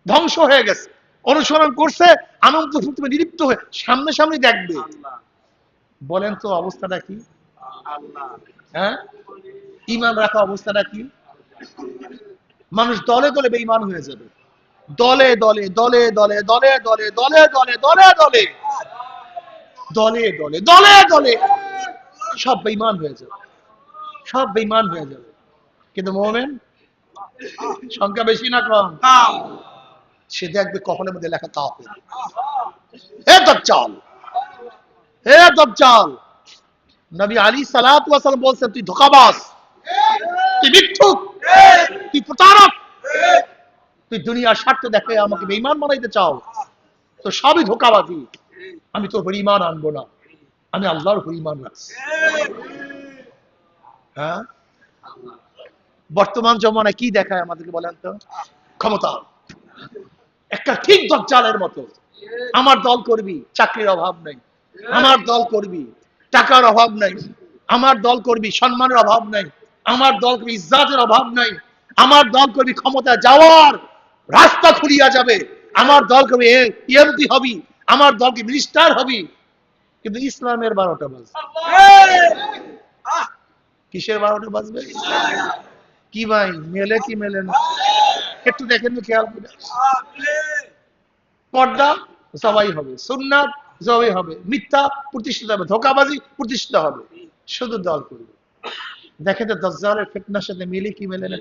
A: ধ্বংস হয়ে গেছে। অনুসরণ করছে, আনন্দ ফুর্তি নিলিপ্ত হয়ে সামনে সামনে দেখবে।
B: আল্লাহ
A: বলেন তো অবস্থাটা কি?
B: আল্লাহ
A: হ্যাঁ, ইমান রাখা অবস্থাটা কি? মানুষ দলে দলে বেঈমান হয়ে যাবে, দলে দলে দলে দলে দলে দলে দলে দলে দলে দলে দলে দলে দলে দলে সব বেঈমান হয়ে যাবে, সব বেঈমান হয়ে যাবে। কিন্তু মুমিন সংখ্যা বেশি না কম? সে দেখবে কখনের মধ্যে লেখা কাফের। হে দাজ্জাল, হে দাজ্জাল, নবী আলী সাল্লাল্লাহু আলাইহি ওয়াসাল্লাম বলছেন তুই ধোঁকাবাজ, তুই মিথ্যুক, তুই প্রতারক, তুই দুনিয়ার স্বার্থ দেখে আমাকে বেঈমান বানাইতে চাও, তো সবই ধোঁকাবাজি। আমি তোর উপর ঈমান আনবো না, আমি আল্লাহর উপর ঈমান রাখছি। হ্যাঁ, বর্তমান জমানায় কি দেখায় আমাদেরকে বলেন তো? ক্ষমতা। একটা ঠিক দাজ্জালের মতো। আমার দল করবি, চাকরির অভাব নাই। আমার দল করবি, টাকার অভাব নাই। আমার দল করবি, সম্মানের অভাব নাই। আমার দল করবি, ইজ্জতের অভাব নাই। আমার দল করবি, ক্ষমতা যাওয়ার রাস্তা খুলিয়া যাবে। আমার দল করবি, এমপি হবি, আমার দলকে মিনিস্টার হবি। কিন্তু ইসলামের 12টা বাজবে। কিসের 12টা বাজবে? কি ভাই, মেলে কি মেলে না? একটু দেখেন তো, খেয়াল করে। পর্দা সবাই হবে, সুন্নাত সবাই হবে, মিথ্যা প্রতিষ্ঠিত হবে, ধোঁকাবাজি প্রতিষ্ঠিত হবে, শুধু দল করবে। দেখেন তো দাজ্জালের ফিতনার সাথে মিলে কি মেলে না?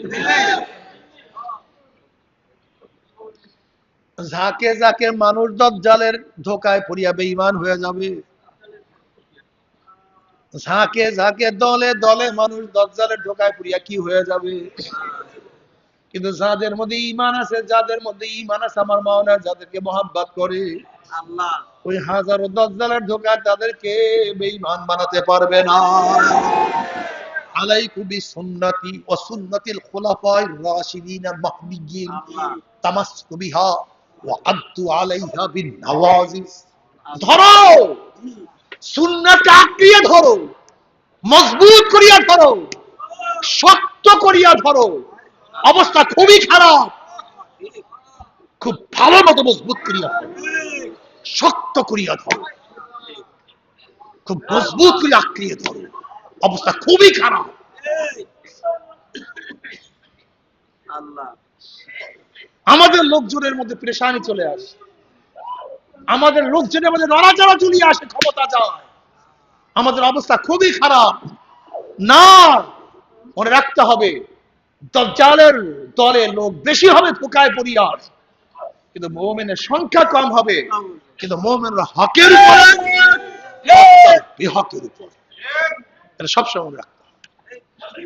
A: ঝাঁকে ঝাঁকে মানুষ দাজ্জালের ধোঁকায় পড়িয়া বেঈমান হয়ে যাবে। ঝাঁকে ঝাঁকে দলে দলে মানুষ দাজ্জালের ধোঁকায় পড়িয়া কি হয়ে যাবে। কিন্তু যাদের মধ্যে ঈমান আছে, যাদের মধ্যে ঈমান আছে আমার মাওলা যাদেরকে মহব্বত করে,
B: আল্লাহ
A: ওই হাজারো দাজ্জালের ধোঁকায় তাদেরকে বেঈমান বানাতে পারবে না। আলাইকুম বিসুন্নতি ওয়া সুন্নাতিল খুলাফায়ে রাশিদিনের মাহদিয়্যিন তামাসসুকু বিহা ওয়া আদ্দু আলাইহা বিন নওয়াজিজ। ধরো সুন্নাতকে আঁকড়িয়ে ধরো, মজবুত করিয়া ধরো, শক্ত করিয়া ধরো। অবস্থা খুবই খারাপ, খুব ভালো মতো মজবুত করিয়া ধরো, শক্ত করিয়া ধরো, খুব মজবুত করে আঁকড়িয়ে ধরো। অবস্থা খুবই খারাপ।
B: আল্লাহ
A: আমাদের লোকজনের মধ্যে পেরেশানি চলে আসে, আমাদের লোকজনের মধ্যে নড়াচড়া চলিয়ে আসে, ক্ষমতা যায়। আমাদের অবস্থা খুবই খারাপ। না, মনে রাখতে হবে দাজ্জালের দলে লোক বেশি হবে ধোঁকায় পড়িয়া, কিন্তু মুমিনের সংখ্যা কম হবে। কিন্তু মুমিনরা হকের উপর, বিহকের উপর। এটা সবসময় মনে রাখতে হবে।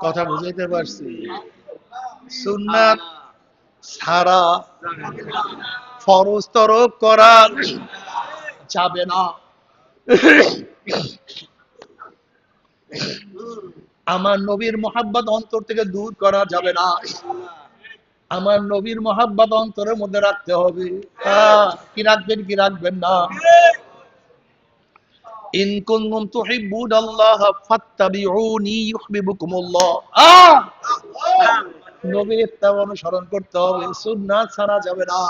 A: কথা বুঝাইতে পারছি? সুন্নাত ছাড়া ফরজ তরক করা যাবে না। আমার নবীর মোহাব্বত অন্তর থেকে দূর করা যাবে না। আমার নবীর মহাব্বত অন্তরের মধ্যে রাখতে হবে। কি রাখবেন কি রাখবেন না? ইন কুনতুম তুহিব্বুনাল্লাহ ফাত্তাবিউনি ইউহিব্বুকুমুল্লাহ। নবীর ইত্তেবা অনুসরণ করতে হবে, সুন্নাত ছাড়া যাবে না।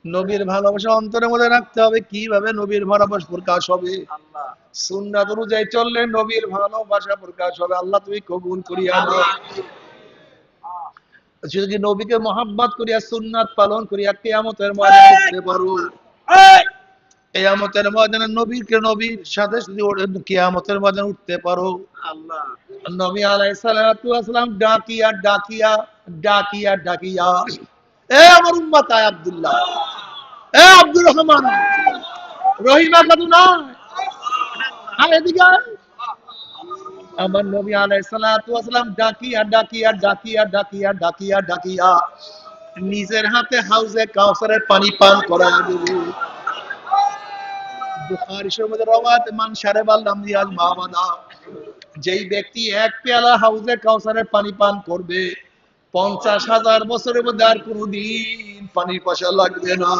A: নবীর ভালোবাসা অন্তরের মধ্যে রাখতে হবে। কিভাবে নবীর ভালোবাসা প্রকাশ হবে?
B: আল্লাহ
A: সুন্নাত অনুযায়ী চললে নবীর ভালোবাসা প্রকাশ হবে। আল্লাহ তুমি কবুল করিয়া নাও। যদি নবীকে মহাব্বত করিয়া সুন্নাত পালন করিয়া কিয়ামতের ময়দানে উঠতে পারো, কিয়ামতের ময়দানে নবীর সাথে যদি কিয়ামতের ময়দানে উঠতে পারো,
B: আল্লাহ
A: নবী আলাইহিস সালাতু ওয়াস সালাম ডাকিয়া ডাকিয়া ডাকিয়া ডাকিয়া, এ আমার উম্মত আয় আব্দুল্লাহ, এ আব্দুর রহমান, রহিমা খাতুনা, আয় এদিকে আয়। আমার নবী আলাইহিস সালাতু ওয়াস সালাম ডাকিয়া ডাকিয়া ডাকিয়া ডাকিয়া ডাকিয়া ডাকিয়া নিজের হাতে হাউজে কাউসারের পানি পান করায় দেবে। বুখারী শরীফের রওয়ায়াত, মান শারাবাল আমরিয়াল মাওয়াদা, যেই ব্যক্তি এক পেয়ালা হাউজে কাউসারের পানি পান করবে 50,000 বছরের মধ্যে আর কোনদিন পানির পয়সা লাগবে না।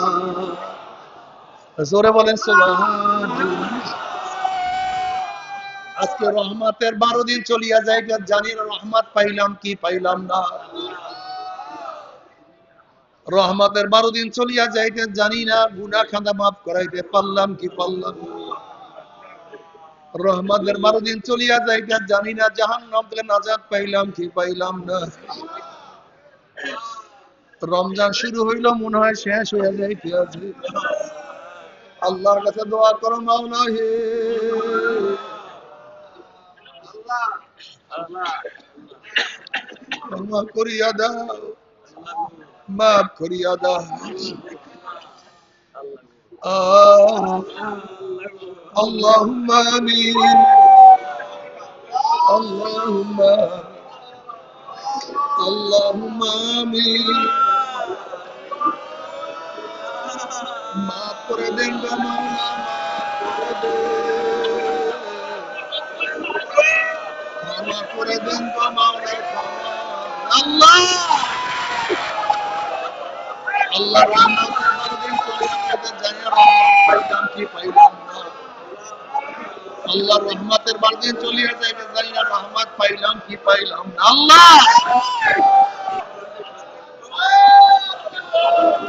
A: জোরে বলেন সুবহানাল্লাহ। আজকে রহমতের 12 দিন চলিয়া যায়, জানি না রহমত পাইলাম কি পাইলাম না। রহমতের 12 দিন চলিয়া যাইতে জানি না গুনাহ খাতা মাফ করাইতে পারলাম কি পারলাম না। রহমতের 12 দিন চলিয়া যাইতে জানি না জাহান্নাম থেকে নাজাত পাইলাম কি পাইলাম না। রমজান শুরু হইল, মনে হয় শেষ হয়ে যাইতে আছে। আল্লাহর কাছে দোয়া করো, মাওলা হে, মাফ করিয়া দাও, মাফ করিয়া দাও। اللهم آمين اللهم اللهم آمين। মাফ করে দেন গো মাওলা, ক্ষমা করে দেন গো মাওলা, আল্লাহ আল্লাহ রহমতের 12 দিন চলে গেছে, জানি না রহমত পাইলাম কি পাইলাম না। আল্লাহ রহমতের 12 দিন চলিয়া যাইবে, জানি না রহমত পাইলাম কি পাইলাম না। আল্লাহ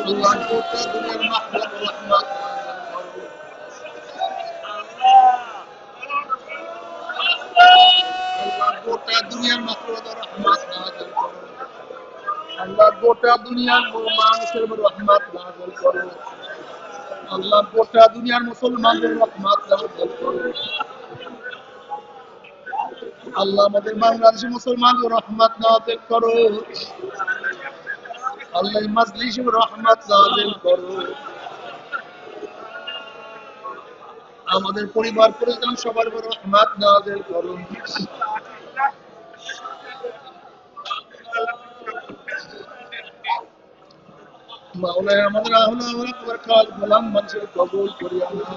A: আল্লাহ গোটা দুনিয়ার মাখলুক রহমত আল্লাহ গোটা দুনিয়ার মাখলুক রহমত নাযিল করো। আল্লাহ গোটা দুনিয়ার মানুষের উপর রহমত নাযিল করো। আল্লাহ গোটা দুনিয়ার মুসলমানদের রহমত নাযিল করো। আল্লাহ আমাদের বাংলাদেশি মুসলমানদের রহমত নাযিল করো। আল্লাহ মজলিসে রহমত নাযিল করো। আমাদের পরিবার পরিজন সবার উপর রহমত নাযিল করো। মাওলানা আমাদের আহলে ওয়ালাদ ওয়ার কাল গোলাম মানুষের কবুল করিয়া নাও।